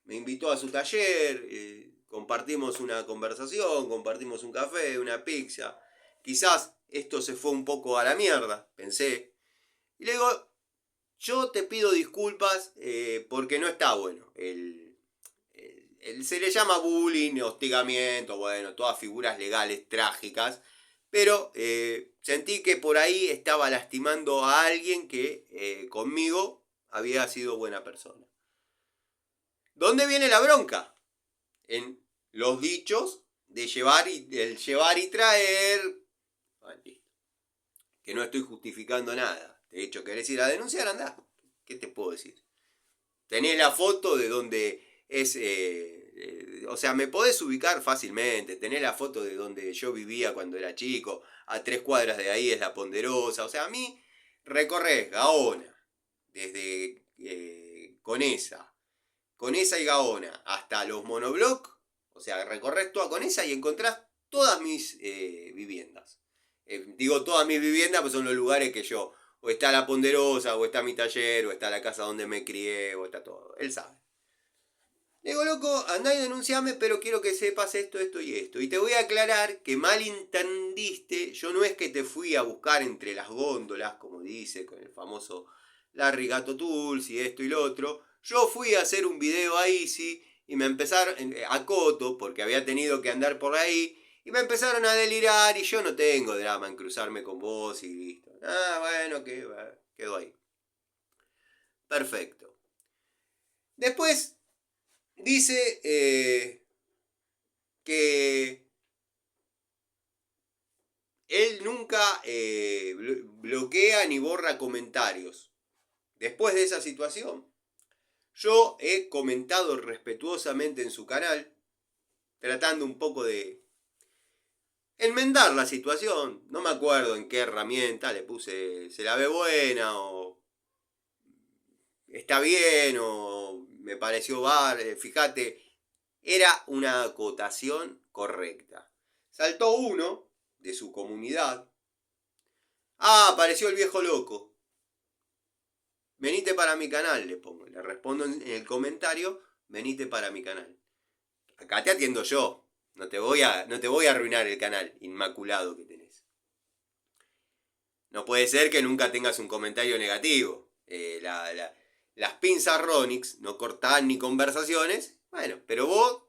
me invitó a su taller, compartimos una conversación, compartimos un café, una pizza. Quizás esto se fue un poco a la mierda, pensé. Y le digo, yo te pido disculpas porque no está bueno. Se le llama bullying, hostigamiento, bueno, todas figuras legales trágicas. Pero sentí que por ahí estaba lastimando a alguien que conmigo había sido buena persona. ¿Dónde viene la bronca? En los dichos de llevar y traer. Bueno, que no estoy justificando nada. De hecho, ¿querés ir a denunciar? Andá. ¿Qué te puedo decir? Tenés la foto de donde es... o sea, me podés ubicar fácilmente. Tenés la foto de donde yo vivía cuando era chico. A 3 cuadras de ahí es la Ponderosa. O sea, a mí recorres Gaona. Desde Conesa y Gaona hasta los monobloc. O sea, recorres toda Conesa y encontrás todas mis viviendas. Digo todas mis viviendas, pues son los lugares que yo... O está la Ponderosa, o está mi taller, o está la casa donde me crié, o está todo. Él sabe. Le digo, loco, andá y denunciame, pero quiero que sepas esto, esto y esto. Y te voy a aclarar que mal entendiste, yo no es que te fui a buscar entre las góndolas, como dice, con el famoso Larry Gato Tools y esto y lo otro. Yo fui a hacer un video a Easy y me empezaron, a Coto, porque había tenido que andar por ahí, y me empezaron a delirar y yo no tengo drama en cruzarme con vos y listo. Ah, bueno, quedó ahí. Perfecto. Después dice que él nunca bloquea ni borra comentarios. Después de esa situación, yo he comentado respetuosamente en su canal, tratando un poco de enmendar la situación. No me acuerdo en qué herramienta le puse, se la ve buena o está bien o me pareció fíjate, era una acotación correcta. Saltó uno de su comunidad. Ah, apareció el viejo loco. Venite para mi canal, le pongo. Le respondo en el comentario, venite para mi canal. Acá te atiendo yo. No te voy a arruinar el canal inmaculado que tenés. No puede ser que nunca tengas un comentario negativo. Las pinzas Ronix no cortan ni conversaciones. Bueno, pero vos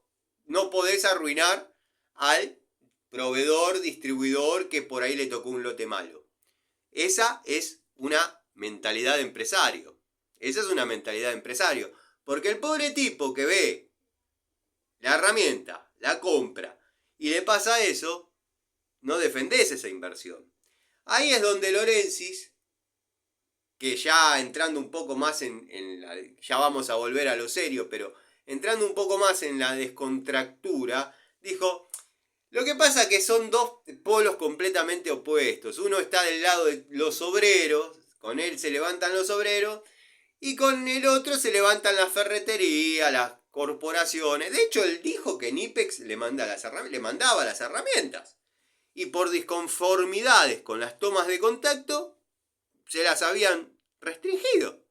no podés arruinar al proveedor, distribuidor que por ahí le tocó un lote malo. Esa es una mentalidad de empresario. Esa es una mentalidad de empresario. Porque el pobre tipo que ve la herramienta, la compra y le pasa eso, no defendés esa inversión. Ahí es donde Lorensis que ya entrando un poco más ya vamos a volver a lo serio, pero entrando un poco más en la descontractura, dijo, lo que pasa es que son dos polos completamente opuestos. Uno está del lado de los obreros, con él se levantan los obreros, y con el otro se levantan las ferreterías, las corporaciones. De hecho, él dijo que Nipex le mandaba las herramientas. Y por disconformidades con las tomas de contacto, se las habían restringido.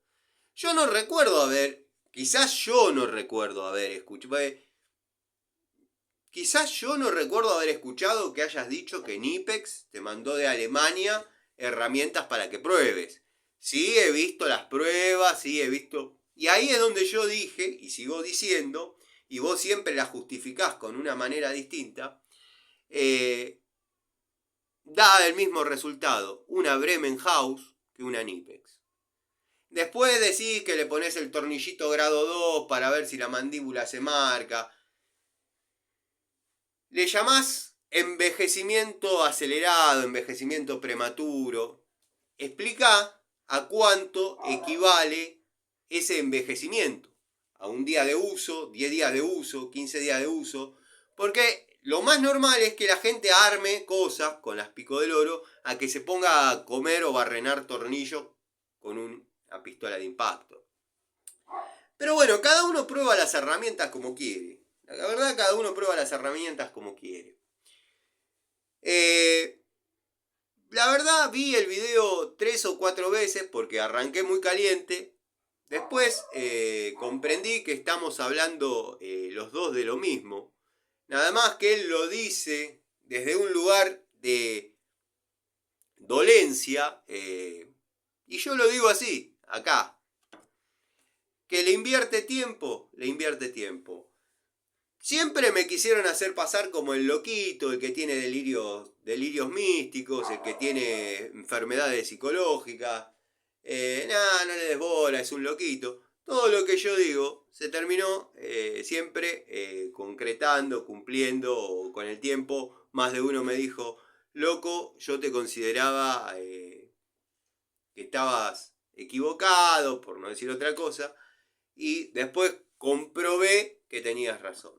Yo no recuerdo quizás yo no recuerdo haber escuchado, quizás yo no recuerdo haber escuchado que hayas dicho que Nipex te mandó de Alemania herramientas para que pruebes. Sí, he visto las pruebas, sí, he visto... Y ahí es donde yo dije, y sigo diciendo, y vos siempre las justificás con una manera distinta, da el mismo resultado una Bremen House que una Nipex. Después decís que le pones el tornillito grado 2 para ver si la mandíbula se marca. Le llamás envejecimiento acelerado, envejecimiento prematuro. Explica a cuánto equivale ese envejecimiento. A un día de uso, 10 días de uso, 15 días de uso. Porque lo más normal es que la gente arme cosas con las pico del oro a que se ponga a comer o barrenar tornillos con una pistola de impacto. Pero bueno, cada uno prueba las herramientas como quiere. La verdad, cada uno prueba las herramientas como quiere. La verdad, vi el video 3 o 4 veces porque arranqué muy caliente. Después comprendí que estamos hablando los dos de lo mismo. Nada más que él lo dice desde un lugar de dolencia. Y yo lo digo así, acá. Que le invierte tiempo, le invierte tiempo. Siempre me quisieron hacer pasar como el loquito, el que tiene delirios místicos, el que tiene enfermedades psicológicas. No le des bola, es un loquito. Todo lo que yo digo se terminó siempre concretando, cumpliendo con el tiempo. Más de uno me dijo, loco, yo te consideraba que estabas equivocado, por no decir otra cosa. Y después comprobé que tenías razón.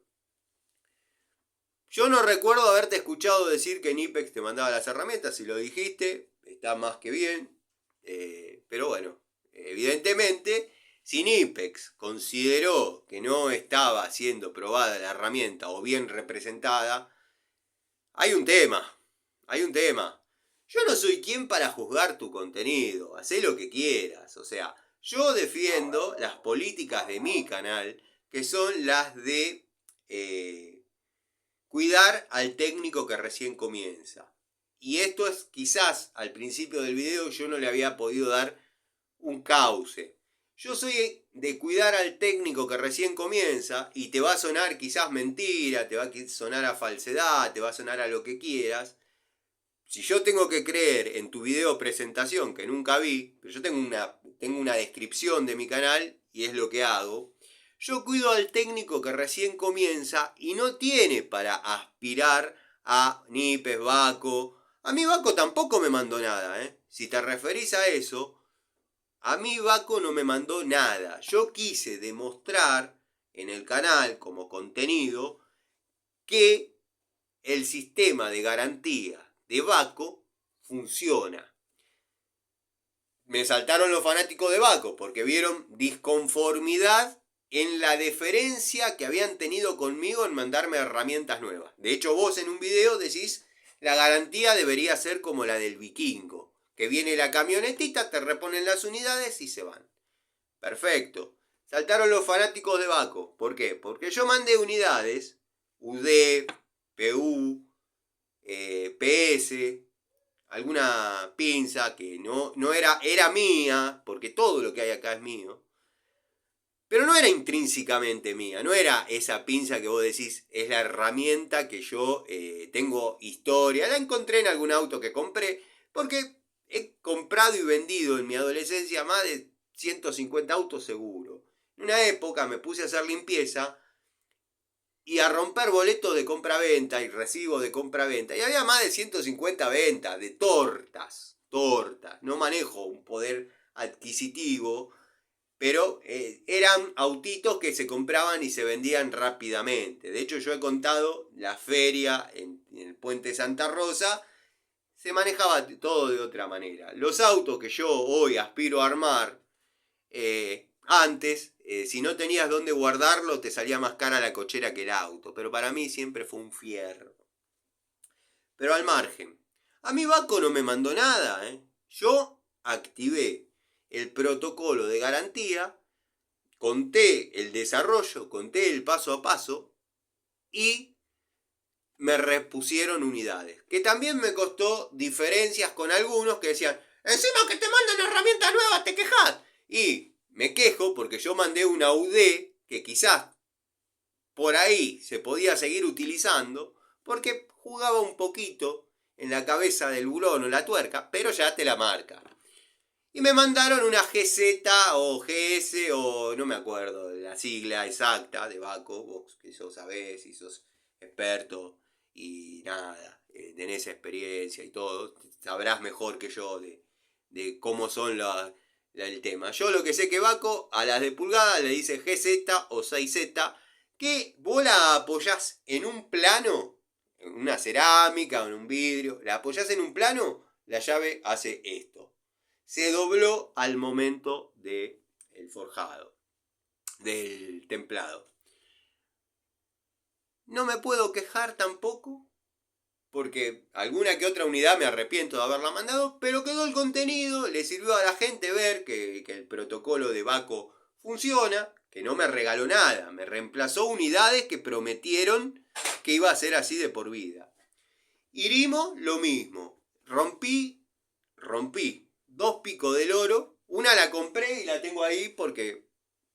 Yo no recuerdo haberte escuchado decir que Nipex te mandaba las herramientas. Si lo dijiste, está más que bien. Pero bueno, evidentemente, si Nipex consideró que no estaba siendo probada la herramienta o bien representada, hay un tema. Hay un tema. Yo no soy quien para juzgar tu contenido. Hacé lo que quieras. O sea, yo defiendo las políticas de mi canal, que son las de cuidar al técnico que recién comienza. Y esto es quizás al principio del video yo no le había podido dar un cauce. Yo soy de cuidar al técnico que recién comienza y te va a sonar quizás mentira, te va a sonar a falsedad, te va a sonar a lo que quieras. Si yo tengo que creer en tu video presentación que nunca vi, pero yo tengo una descripción de mi canal y es lo que hago. Yo cuido al técnico que recién comienza y no tiene para aspirar a Nipex, Baco. A mí Baco tampoco me mandó nada, ¿eh? Si te referís a eso, a mí Baco no me mandó nada. Yo quise demostrar en el canal como contenido que el sistema de garantía de Baco funciona. Me saltaron los fanáticos de Baco porque vieron disconformidad en la deferencia que habían tenido conmigo en mandarme herramientas nuevas. De hecho, vos en un video decís, la garantía debería ser como la del vikingo, que viene la camionetita, te reponen las unidades y se van. Perfecto. Saltaron los fanáticos de Baco. ¿Por qué? Porque yo mandé unidades, UD, PU, PS, alguna pinza que no era mía, porque todo lo que hay acá es mío. Pero no era intrínsecamente mía, no era esa pinza que vos decís, es la herramienta que yo tengo historia. La encontré en algún auto que compré, porque he comprado y vendido en mi adolescencia más de 150 autos seguro. En una época me puse a hacer limpieza y a romper boletos de compra-venta y recibos de compra-venta. Y había más de 150 ventas de tortas. No manejo un poder adquisitivo, pero eran autitos que se compraban y se vendían rápidamente. De hecho, yo he contado la feria en el Puente Santa Rosa, se manejaba todo de otra manera. Los autos que yo hoy aspiro a armar, antes, si no tenías dónde guardarlo, te salía más cara la cochera que el auto. Pero para mí siempre fue un fierro. Pero al margen, a mí Baco no me mandó nada. Yo activé el protocolo de garantía, conté el desarrollo, conté el paso a paso y me repusieron unidades. Que también me costó diferencias con algunos que decían, encima que te mandan herramientas nuevas te quejas. Y me quejo porque yo mandé una UD que quizás por ahí se podía seguir utilizando porque jugaba un poquito en la cabeza del bulón o la tuerca, pero ya te la marca. Y me mandaron una GZ o GS o no me acuerdo la sigla exacta de Baco, vos que sos sabés y sos experto y nada, tenés experiencia y todo, sabrás mejor que yo de cómo son el tema. Yo lo que sé que Baco a las de pulgada le dice GZ o 6Z, que vos la apoyás en un plano, en una cerámica o en un vidrio, la apoyás en un plano, la llave hace esto. Se dobló al momento del forjado, del templado. No me puedo quejar tampoco, porque alguna que otra unidad me arrepiento de haberla mandado, pero quedó el contenido, le sirvió a la gente ver que el protocolo de Baco funciona, que no me regaló nada, me reemplazó unidades que prometieron que iba a ser así de por vida. Irimo, lo mismo, rompí 2 picos del oro, una la compré y la tengo ahí porque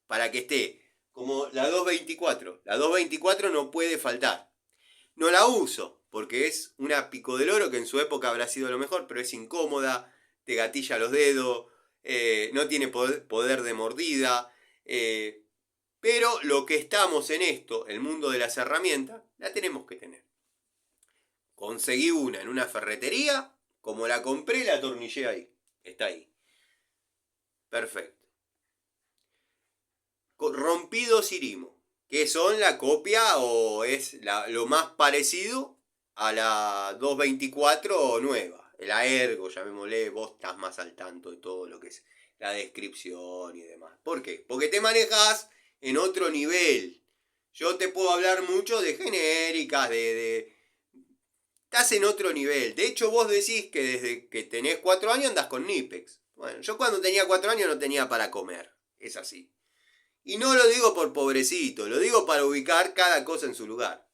para que esté como la 224. La 224 no puede faltar. No la uso porque es una pico del oro que en su época habrá sido lo mejor, pero es incómoda, te gatilla los dedos, no tiene poder de mordida. Pero lo que estamos en esto, el mundo de las herramientas, la tenemos que tener. Conseguí una en una ferretería, como la compré, la atornillé ahí. Está ahí. Perfecto. Rompí 2 Irimo, que son la copia o es lo más parecido a la 224 nueva. La Ergo, llamémosle, vos estás más al tanto de todo lo que es la descripción y demás. ¿Por qué? Porque te manejas en otro nivel. Yo te puedo hablar mucho de genéricas, estás en otro nivel. De hecho, vos decís que desde que tenés 4 años andás con Nipex. Bueno, yo cuando tenía 4 años no tenía para comer. Es así. Y no lo digo por pobrecito, lo digo para ubicar cada cosa en su lugar.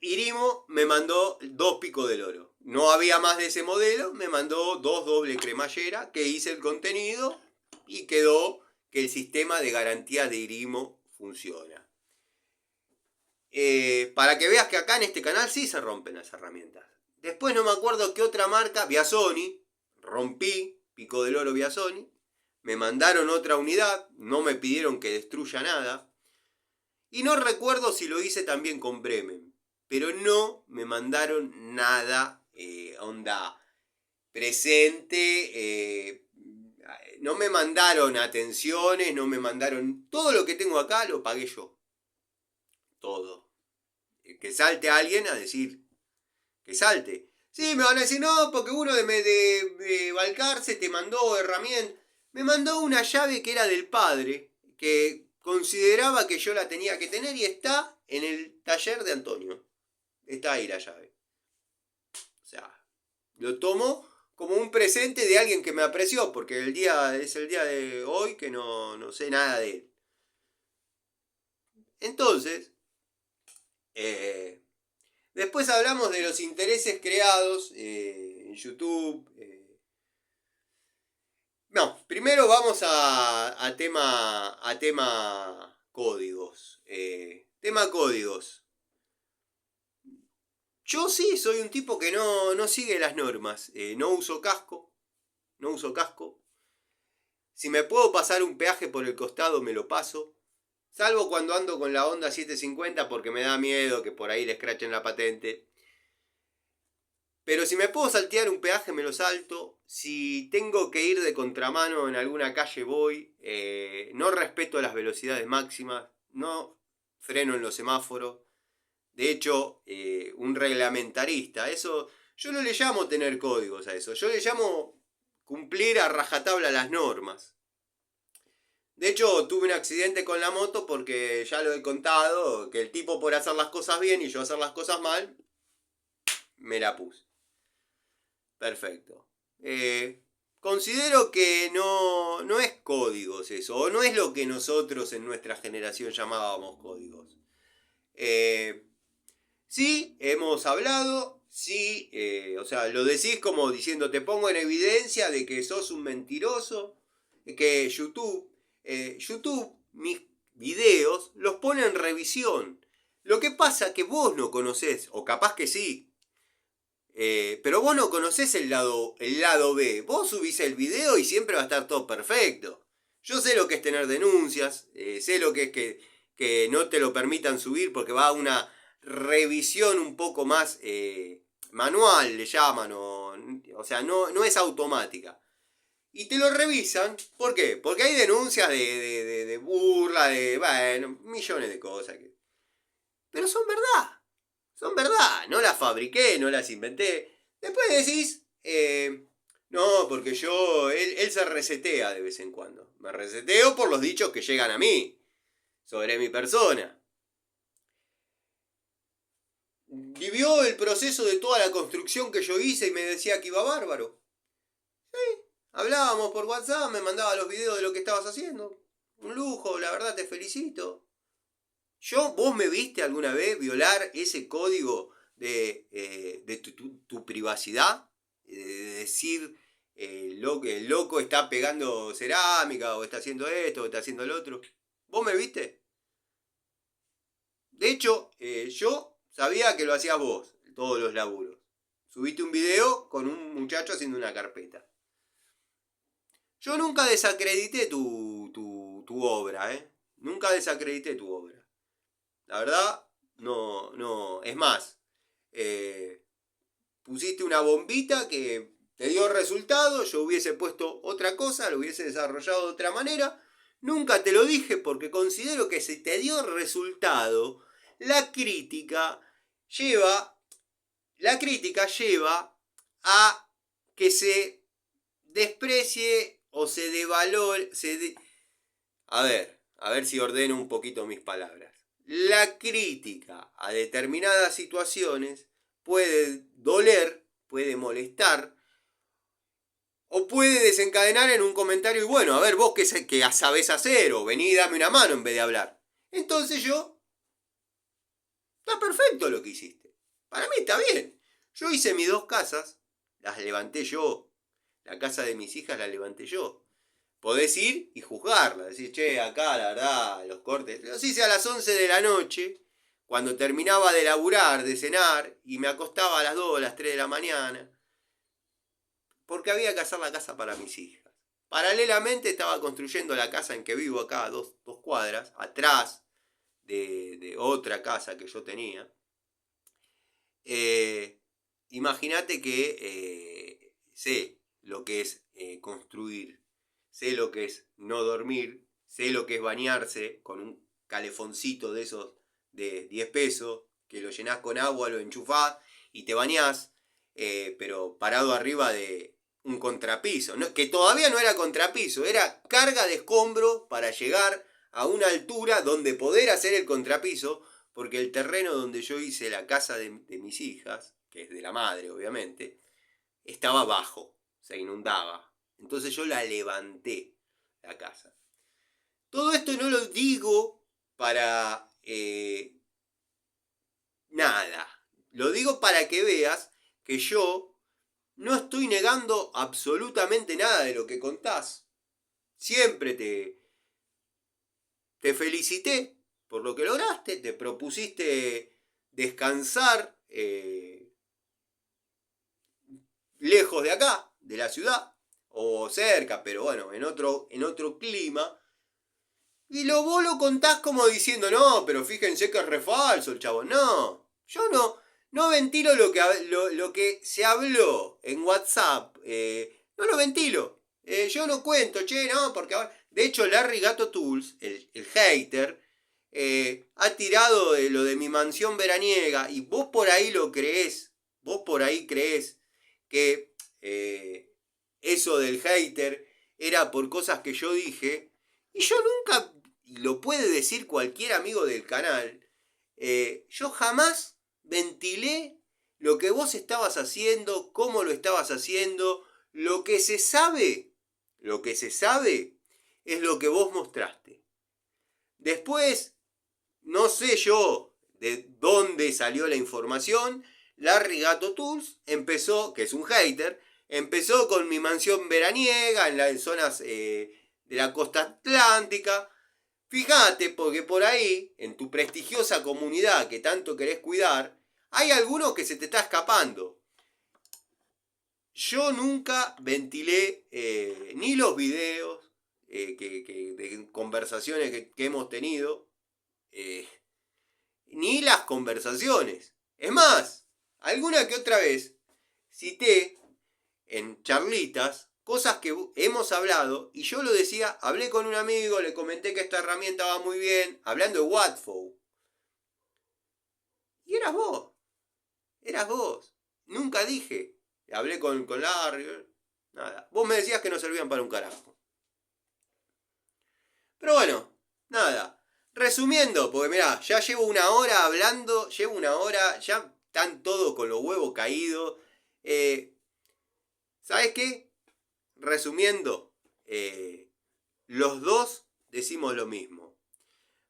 Irimo me mandó 2 picos del oro. No había más de ese modelo, me mandó 2 doble cremallera, que hice el contenido y quedó que el sistema de garantía de Irimo funciona. Para que veas que acá en este canal sí se rompen las herramientas. Después no me acuerdo qué otra marca, Biasoni, rompí, pico del oro Biasoni, me mandaron otra unidad, no me pidieron que destruya nada, y no recuerdo si lo hice también con Bremen, pero no me mandaron nada, onda presente, no me mandaron atenciones, no me mandaron, todo lo que tengo acá lo pagué yo, todo. Que salte alguien a decir, que salte. Sí, me van a decir, no, porque uno de Balcarce te mandó herramientas. Me mandó una llave que era del padre, que consideraba que yo la tenía que tener y está en el taller de Antonio. Está ahí la llave. O sea, lo tomo como un presente de alguien que me apreció, porque es el día de hoy que no sé nada de él. Entonces, después hablamos de los intereses creados en YouTube. No, primero vamos a tema códigos. Tema códigos. Yo sí soy un tipo que no sigue las normas. No uso casco. No uso casco. Si me puedo pasar un peaje por el costado, me lo paso. Salvo cuando ando con la Honda 750 porque me da miedo que por ahí le escrachen la patente. Pero si me puedo saltear un peaje, me lo salto. Si tengo que ir de contramano en alguna calle, voy. No respeto las velocidades máximas. No freno en los semáforos. De hecho, un reglamentarista, eso yo no le llamo tener códigos a eso. Yo le llamo cumplir a rajatabla las normas. De hecho, tuve un accidente con la moto porque ya lo he contado, que el tipo por hacer las cosas bien y yo hacer las cosas mal, me la puse. Perfecto. Considero que no es códigos eso, o no es lo que nosotros en nuestra generación llamábamos códigos. Sí, hemos hablado, sí, o sea, lo decís como diciendo, te pongo en evidencia de que sos un mentiroso, que YouTube, mis videos, los pone en revisión. Lo que pasa que vos no conocés, o capaz que sí, pero vos no conocés el lado B. Vos subís el video y siempre va a estar todo perfecto. Yo sé lo que es tener denuncias, sé lo que es que no te lo permitan subir porque va a una revisión un poco más manual, le llaman, o sea, no es automática. Y te lo revisan, ¿por qué? Porque hay denuncias de burla, bueno, millones de cosas. Pero son verdad, no las fabriqué, no las inventé. Después decís, no, porque él se resetea de vez en cuando. Me reseteo por los dichos que llegan a mí, sobre mi persona. Vivió el proceso de toda la construcción que yo hice y me decía que iba bárbaro. Sí, hablábamos por WhatsApp, me mandaba los videos de lo que estabas haciendo. Un lujo, la verdad te felicito. ¿Vos me viste alguna vez violar ese código de tu privacidad? De decir, el loco está pegando cerámica, o está haciendo esto, o está haciendo lo otro. ¿Vos me viste? De hecho, yo sabía que lo hacías vos, todos los laburos. Subiste un video con un muchacho haciendo una carpeta. Yo nunca desacredité tu obra, ¿eh? Nunca desacredité tu obra. La verdad, no. Es más, pusiste una bombita que te dio resultado, yo hubiese puesto otra cosa, lo hubiese desarrollado de otra manera. Nunca te lo dije porque considero que si te dio resultado, la crítica lleva a que se desprecie o se devalore. A ver si ordeno un poquito mis palabras. La crítica a determinadas situaciones puede doler, puede molestar, o puede desencadenar en un comentario y bueno, a ver vos qué sabés hacer, o vení y dame una mano en vez de hablar. Entonces está perfecto lo que hiciste. Para mí está bien. Yo hice mis 2 casas, las levanté yo. La casa de mis hijas la levanté yo. Podés ir y juzgarla, decir, che, acá la verdad, los cortes. Los hice a las 11 de la noche, cuando terminaba de laburar, de cenar, y me acostaba a las 2, a las 3 de la mañana, porque había que hacer la casa para mis hijas. Paralelamente estaba construyendo la casa en que vivo acá, a 2 cuadras, atrás de otra casa que yo tenía. Imagínate que sé lo que es construir. Sé lo que es no dormir, sé lo que es bañarse con un calefoncito de esos de 10 pesos, que lo llenás con agua, lo enchufás y te bañás, pero parado arriba de un contrapiso, que todavía no era contrapiso, era carga de escombro para llegar a una altura donde poder hacer el contrapiso, porque el terreno donde yo hice la casa de mis hijas, que es de la madre obviamente, estaba bajo, se inundaba. Entonces yo la levanté, la casa. Todo esto no lo digo para nada. Lo digo para que veas que yo no estoy negando absolutamente nada de lo que contás. Siempre te felicité por lo que lograste, te propusiste descansar lejos de acá, de la ciudad, o cerca, pero bueno, en otro clima. Y vos lo contás como diciendo, no, pero fíjense que es re falso el chavo. No, yo No ventilo lo que se habló en WhatsApp. No lo ventilo. Yo no cuento, che, no, porque ahora... De hecho, Larry Gato Tools, el hater, ha tirado de lo de mi mansión veraniega y vos por ahí lo creés. Vos por ahí creés que eso del hater era por cosas que yo dije. Y yo nunca, y lo puede decir cualquier amigo del canal, yo jamás ventilé lo que vos estabas haciendo, cómo lo estabas haciendo. Lo que se sabe es lo que vos mostraste. Después, no sé yo de dónde salió la información. Larry Gato Tools empezó, que es un hater, empezó con mi mansión veraniega en zonas de la costa atlántica. Fíjate, porque por ahí, en tu prestigiosa comunidad que tanto querés cuidar, hay algunos que se te está escapando. Yo nunca ventilé ni los videos de conversaciones que hemos tenido, ni las conversaciones. Es más, alguna que otra vez cité en charlitas cosas que hemos hablado y yo lo decía, hablé con un amigo, le comenté que esta herramienta va muy bien, hablando de Watfo. Y eras vos. Nunca dije, hablé con Larry, nada. Vos me decías que no servían para un carajo. Pero bueno, nada. Resumiendo, porque mirá, ya llevo una hora hablando, ya están todos con los huevos caídos. ¿Sabes qué? Resumiendo, los dos decimos lo mismo.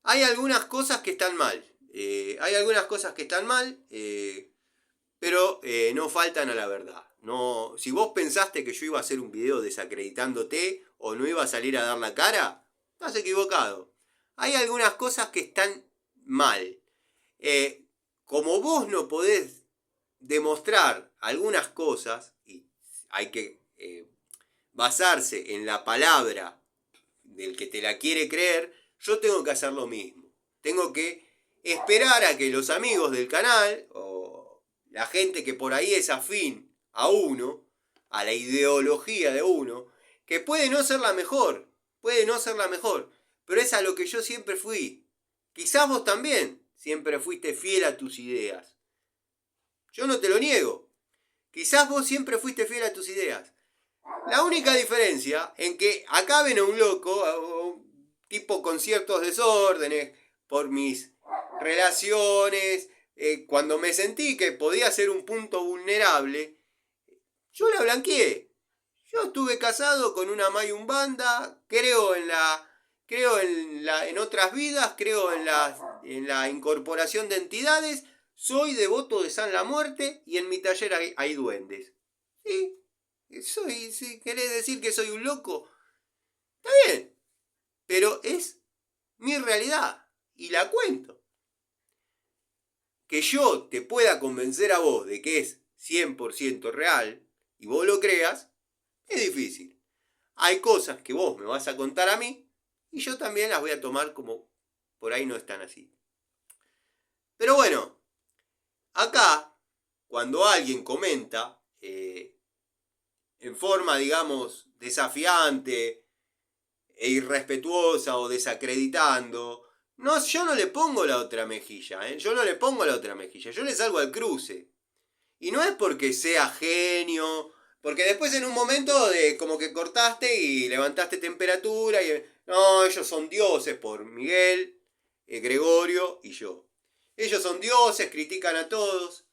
Hay algunas cosas que están mal. Pero no faltan a la verdad. No, si vos pensaste que yo iba a hacer un video desacreditándote o no iba a salir a dar la cara, estás equivocado. Hay algunas cosas que están mal. Como vos no podés demostrar algunas cosas, y hay que basarse en la palabra del que te la quiere creer, yo tengo que hacer lo mismo. Tengo que esperar a que los amigos del canal o la gente que por ahí es afín a uno, a la ideología de uno, que puede no ser la mejor, pero es a lo que yo siempre fui. Quizás vos también siempre fuiste fiel a tus ideas. Yo no te lo niego. Quizás vos siempre fuiste fiel a tus ideas. La única diferencia en que acá ven a un loco, a un tipo con ciertos desórdenes, por mis relaciones, cuando me sentí que podía ser un punto vulnerable, yo la blanqueé. Yo estuve casado con una mayumbanda, creo en otras vidas, creo en la incorporación de entidades, soy devoto de San la Muerte y en mi taller hay duendes. ¿Sí? Si querés decir que soy un loco, está bien, pero es mi realidad y la cuento. Que yo te pueda convencer a vos de que es 100% real y vos lo creas, es difícil. Hay cosas que vos me vas a contar a mí y yo también las voy a tomar como por ahí no están así. Pero bueno, acá, cuando alguien comenta en forma, digamos, desafiante e irrespetuosa o desacreditando, no, yo no le pongo la otra mejilla, yo no le pongo la otra mejilla, yo le salgo al cruce. Y no es porque sea genio, porque después en un momento de como que cortaste y levantaste temperatura y no, ellos son dioses por Miguel, Gregorio y yo. Ellos son dioses, critican a todos.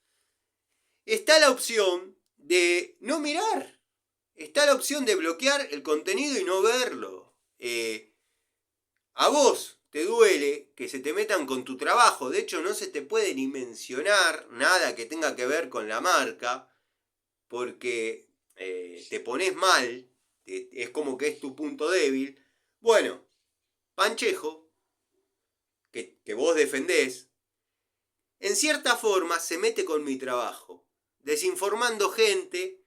Está la opción de no mirar. Está la opción de bloquear el contenido y no verlo. A vos te duele que se te metan con tu trabajo. De hecho, no se te puede ni mencionar nada que tenga que ver con la marca. Porque te pones mal. Es como que es tu punto débil. Bueno, Panchejo, que vos defendés, en cierta forma se mete con mi trabajo. Desinformando gente.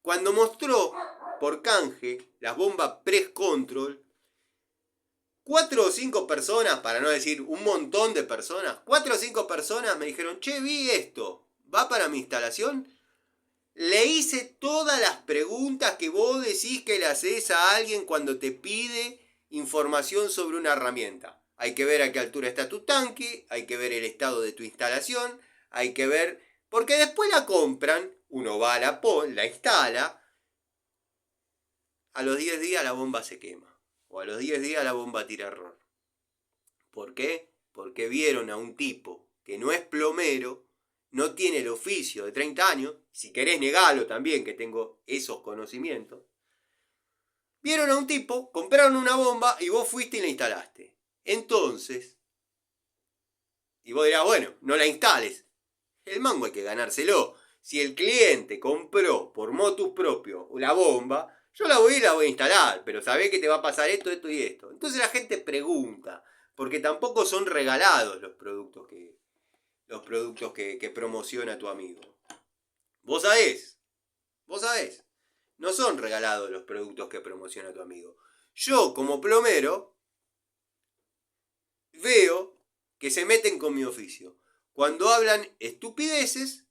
Cuando mostró por canje las bombas Press Control, 4 o 5 personas, para no decir un montón de personas, 4 o 5 personas me dijeron, che, vi esto, ¿Va para mi instalación? Le hice todas las preguntas que vos decís que le haces a alguien cuando te pide información sobre una herramienta. Hay que ver a qué altura está tu tanque, hay que ver el estado de tu instalación, hay que ver... Porque después la compran, uno va a la instala, a los 10 días la bomba se quema. O a los 10 días la bomba tira error. ¿Por qué? Porque vieron a un tipo que no es plomero, no tiene el oficio de 30 años, si querés negalo también que tengo esos conocimientos. Vieron a un tipo, compraron una bomba y vos fuiste y la instalaste. Entonces, y vos dirás, bueno, no la instales. El mango hay que ganárselo. Si el cliente compró por motus propio la bomba, yo la voy a instalar, pero sabés que te va a pasar esto, esto y esto. Entonces la gente pregunta, porque tampoco son regalados los productos que promociona tu amigo. Vos sabés, no son regalados los productos que promociona tu amigo. Yo, como plomero, veo que se meten con mi oficio. Cuando hablan estupideces,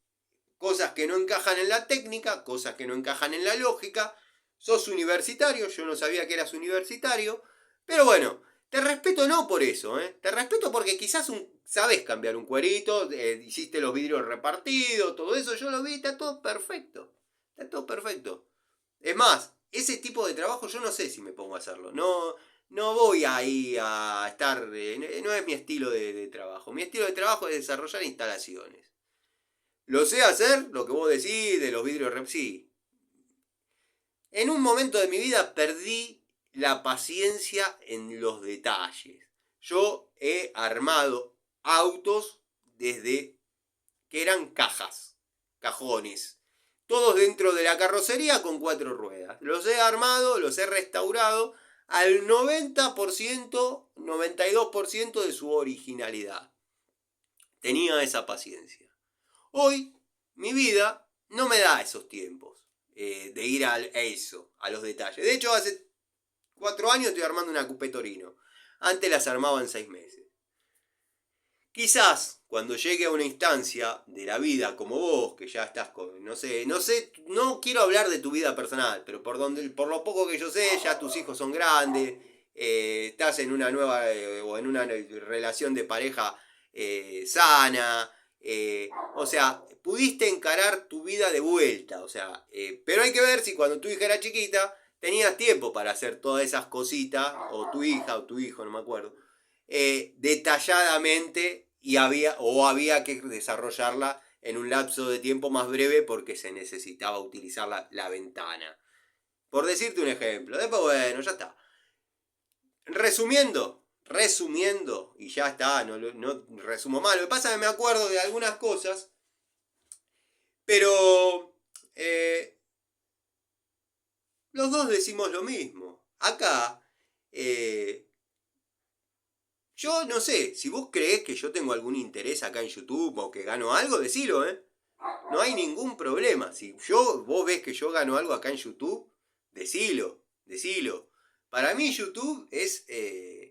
cosas que no encajan en la técnica, cosas que no encajan en la lógica. Sos universitario, yo no sabía que eras universitario, pero bueno, te respeto no por eso, te respeto porque quizás sabes cambiar un cuerito, hiciste los vidrios repartidos, todo eso, yo lo vi, está todo perfecto, está todo perfecto. Es más, ese tipo de trabajo yo no sé si me pongo a hacerlo, no voy ahí a estar, no es mi estilo de trabajo, mi estilo de trabajo es desarrollar instalaciones. Lo sé hacer, lo que vos decís, de los vidrios, sí. En un momento de mi vida perdí la paciencia en los detalles. Yo he armado autos desde que eran cajas, cajones, todos dentro de la carrocería con 4 ruedas. Los he armado, los he restaurado al 90%, 92% de su originalidad. Tenía esa paciencia. Hoy, mi vida no me da esos tiempos de ir a eso, a los detalles. De hecho, hace 4 años estoy armando una Coupé Torino. Antes las armaba en 6 meses. Quizás cuando llegue a una instancia de la vida como vos, que ya estás con, no sé, no quiero hablar de tu vida personal, pero por lo poco que yo sé, ya tus hijos son grandes, estás en una nueva o en una relación de pareja sana, o sea, pudiste encarar tu vida de vuelta, o sea, pero hay que ver si cuando tu hija era chiquita tenías tiempo para hacer todas esas cositas, o tu hija o tu hijo, no me acuerdo, detalladamente y había que desarrollarla en un lapso de tiempo más breve porque se necesitaba utilizar la ventana. Por decirte un ejemplo. Después, bueno, ya está. Resumiendo, y ya está, no resumo mal. Lo que pasa es que me acuerdo de algunas cosas, pero los dos decimos lo mismo. Acá, yo no sé, si vos creés que yo tengo algún interés acá en YouTube o que gano algo, decilo, No hay ningún problema. Si vos ves que yo gano algo acá en YouTube, decilo. Para mí YouTube es,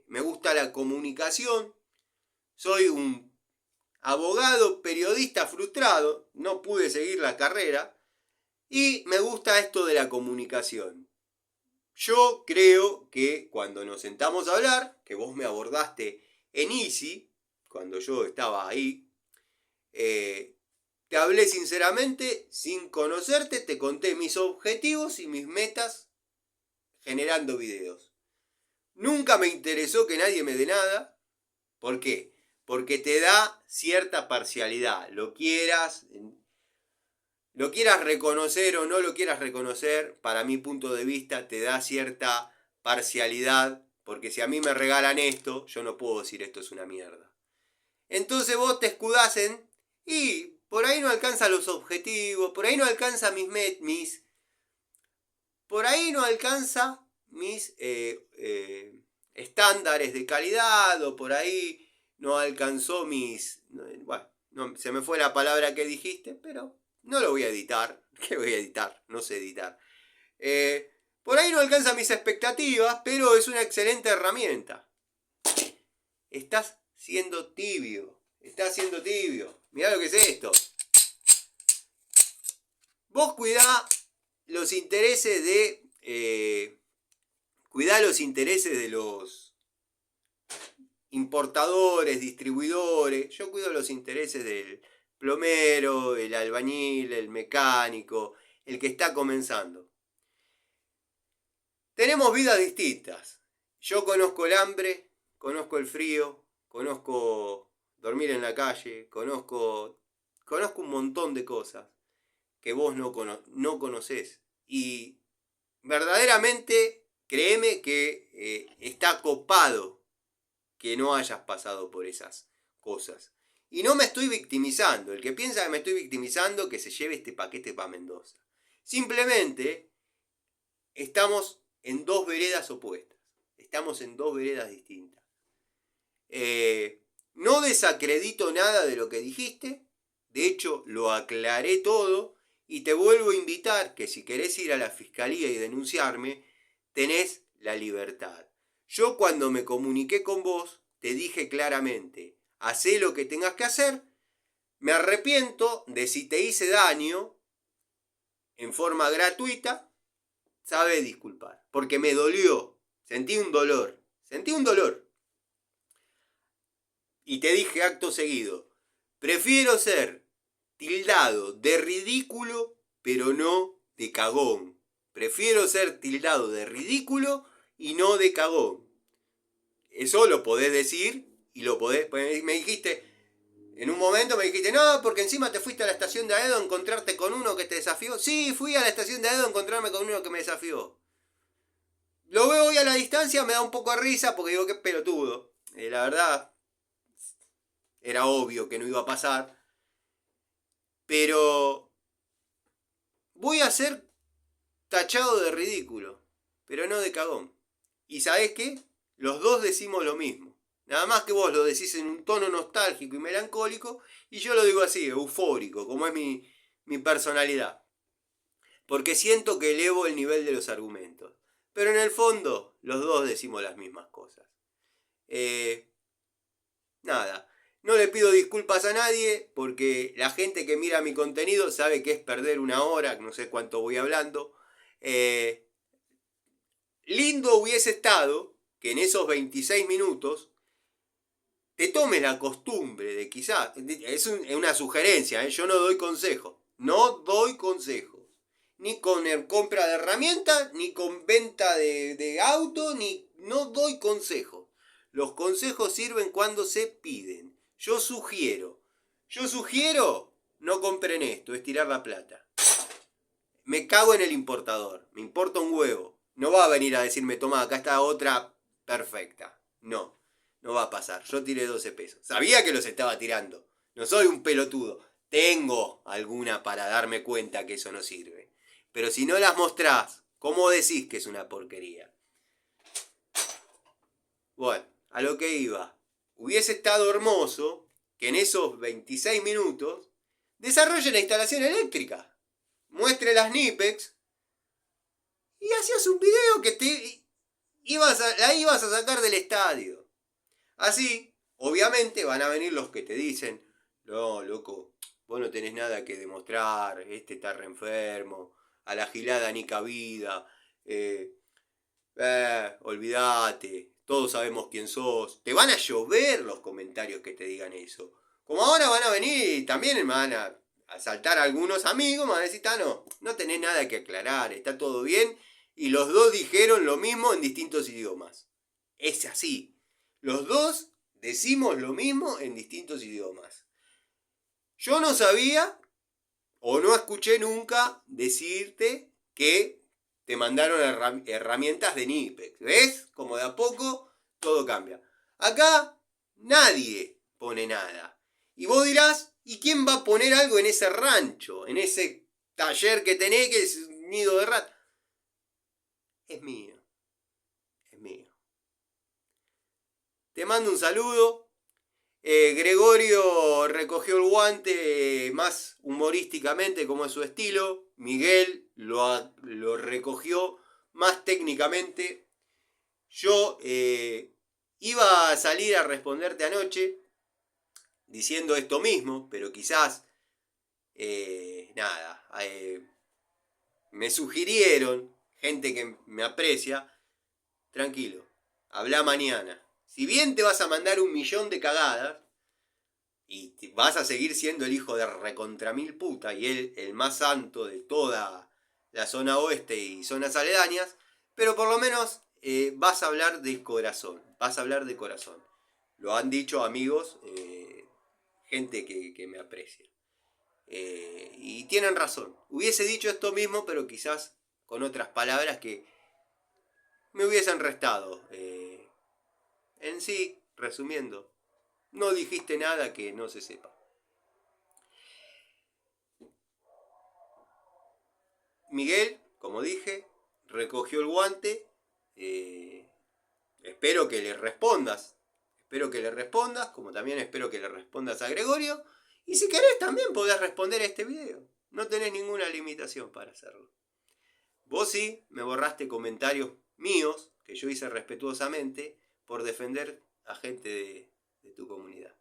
me gusta la comunicación. Soy un abogado, periodista frustrado. No pude seguir la carrera. Y me gusta esto de la comunicación. Yo creo que cuando nos sentamos a hablar, que vos me abordaste en Easy, cuando yo estaba ahí, te hablé sinceramente, sin conocerte, te conté mis objetivos y mis metas generando videos. Nunca me interesó que nadie me dé nada. ¿Por qué? Porque te da cierta parcialidad. Lo quieras reconocer o no lo quieras reconocer, para mi punto de vista te da cierta parcialidad, porque si a mí me regalan esto, yo no puedo decir esto es una mierda. Entonces vos te escudás y por ahí no alcanza los objetivos, por ahí no alcanza por ahí no alcanza mis estándares de calidad, o por ahí no alcanzó bueno, se me fue la palabra que dijiste, pero no lo voy a editar. ¿Qué voy a editar? No sé editar. Por ahí no alcanza mis expectativas, pero es una excelente herramienta. Estás siendo tibio. Mirá lo que es esto. Vos cuidá los intereses de... cuidá los intereses de los importadores, distribuidores. Yo cuido los intereses del plomero, el albañil, el mecánico, el que está comenzando. Tenemos vidas distintas. Yo conozco el hambre, conozco el frío, conozco dormir en la calle, conozco un montón de cosas que vos no conocés. Y verdaderamente, créeme que está copado que no hayas pasado por esas cosas. Y no me estoy victimizando. El que piensa que me estoy victimizando, que se lleve este paquete para Mendoza. Simplemente estamos en dos veredas opuestas. Estamos en dos veredas distintas. No desacredito nada de lo que dijiste. De hecho, lo aclaré todo. Y te vuelvo a invitar que si querés ir a la fiscalía y denunciarme, tenés la libertad. Yo cuando me comuniqué con vos, te dije claramente, hacé lo que tengas que hacer. Me arrepiento de si te hice daño en forma gratuita. Sabe disculpar, porque me dolió, sentí un dolor. Y te dije acto seguido, prefiero ser tildado de ridículo, pero no de cagón. Prefiero ser tildado de ridículo y no de cagón. Eso lo podés decir y lo podés... Me dijiste, en un momento me dijiste, no, porque encima te fuiste a la estación de Aedo a encontrarte con uno que te desafió. Sí, fui a la estación de Aedo a encontrarme con uno que me desafió. Lo veo hoy a la distancia, me da un poco de risa porque digo, qué pelotudo. La verdad, era obvio que no iba a pasar. Pero voy a ser tachado de ridículo, pero no de cagón. ¿Y sabés qué? Los dos decimos lo mismo. Nada más que vos lo decís en un tono nostálgico y melancólico, y yo lo digo así, eufórico, como es mi personalidad. Porque siento que elevo el nivel de los argumentos. Pero en el fondo, los dos decimos las mismas cosas. Nada, no le pido disculpas a nadie, porque la gente que mira mi contenido sabe que es perder una hora, no sé cuánto voy hablando. Lindo hubiese estado que en esos 26 minutos te tomes la costumbre de quizás, es una sugerencia, yo no doy consejos, ni con compra de herramientas, ni con venta de auto, no doy consejos. Los consejos sirven cuando se piden. Yo sugiero, no compren esto, es tirar la plata. Me cago en el importador, me importa un huevo. No va a venir a decirme, toma, acá está otra perfecta. No va a pasar. Yo tiré 12 pesos. Sabía que los estaba tirando. No soy un pelotudo. Tengo alguna para darme cuenta que eso no sirve. Pero si no las mostrás, ¿cómo decís que es una porquería? Bueno, a lo que iba. Hubiese estado hermoso que en esos 26 minutos desarrolle la instalación eléctrica. Muestre las Nipex y hacías un video que la ibas a sacar del estadio. Así, obviamente van a venir los que te dicen, no, loco, vos no tenés nada que demostrar, este está re enfermo, a la gilada ni cabida, olvídate, todos sabemos quién sos. Te van a llover los comentarios que te digan eso. Como ahora van a venir y también me van a saltar algunos amigos, me van a decir, no tenés nada que aclarar, está todo bien. Y los dos dijeron lo mismo en distintos idiomas. Es así. Los dos decimos lo mismo en distintos idiomas. Yo no sabía o no escuché nunca decirte que te mandaron herramientas de Nipex. ¿Ves? Como de a poco todo cambia. Acá nadie pone nada. Y vos dirás, ¿y quién va a poner algo en ese rancho? En ese taller que tenés que es un nido de rata. Es mío. Te mando un saludo. Gregorio recogió el guante más humorísticamente, como es su estilo. Miguel lo recogió más técnicamente. Yo iba a salir a responderte anoche diciendo esto mismo, pero quizás me sugirieron, gente que me aprecia, tranquilo, habla mañana. Si bien te vas a mandar 1.000.000 de cagadas, y vas a seguir siendo el hijo de recontra mil puta, y él el más santo de toda la zona oeste y zonas aledañas, pero por lo menos vas a hablar de corazón, vas a hablar de corazón. Lo han dicho amigos, gente que me aprecia. Y tienen razón. Hubiese dicho esto mismo, pero quizás con otras palabras que me hubiesen restado. En sí, resumiendo, no dijiste nada que no se sepa. Miguel, como dije, recogió el guante. Espero que le respondas. Espero que le respondas, como también espero que le respondas a Gregorio. Y si querés también podés responder a este video. No tenés ninguna limitación para hacerlo. Vos sí me borraste comentarios míos, que yo hice respetuosamente, por defender a gente de tu comunidad.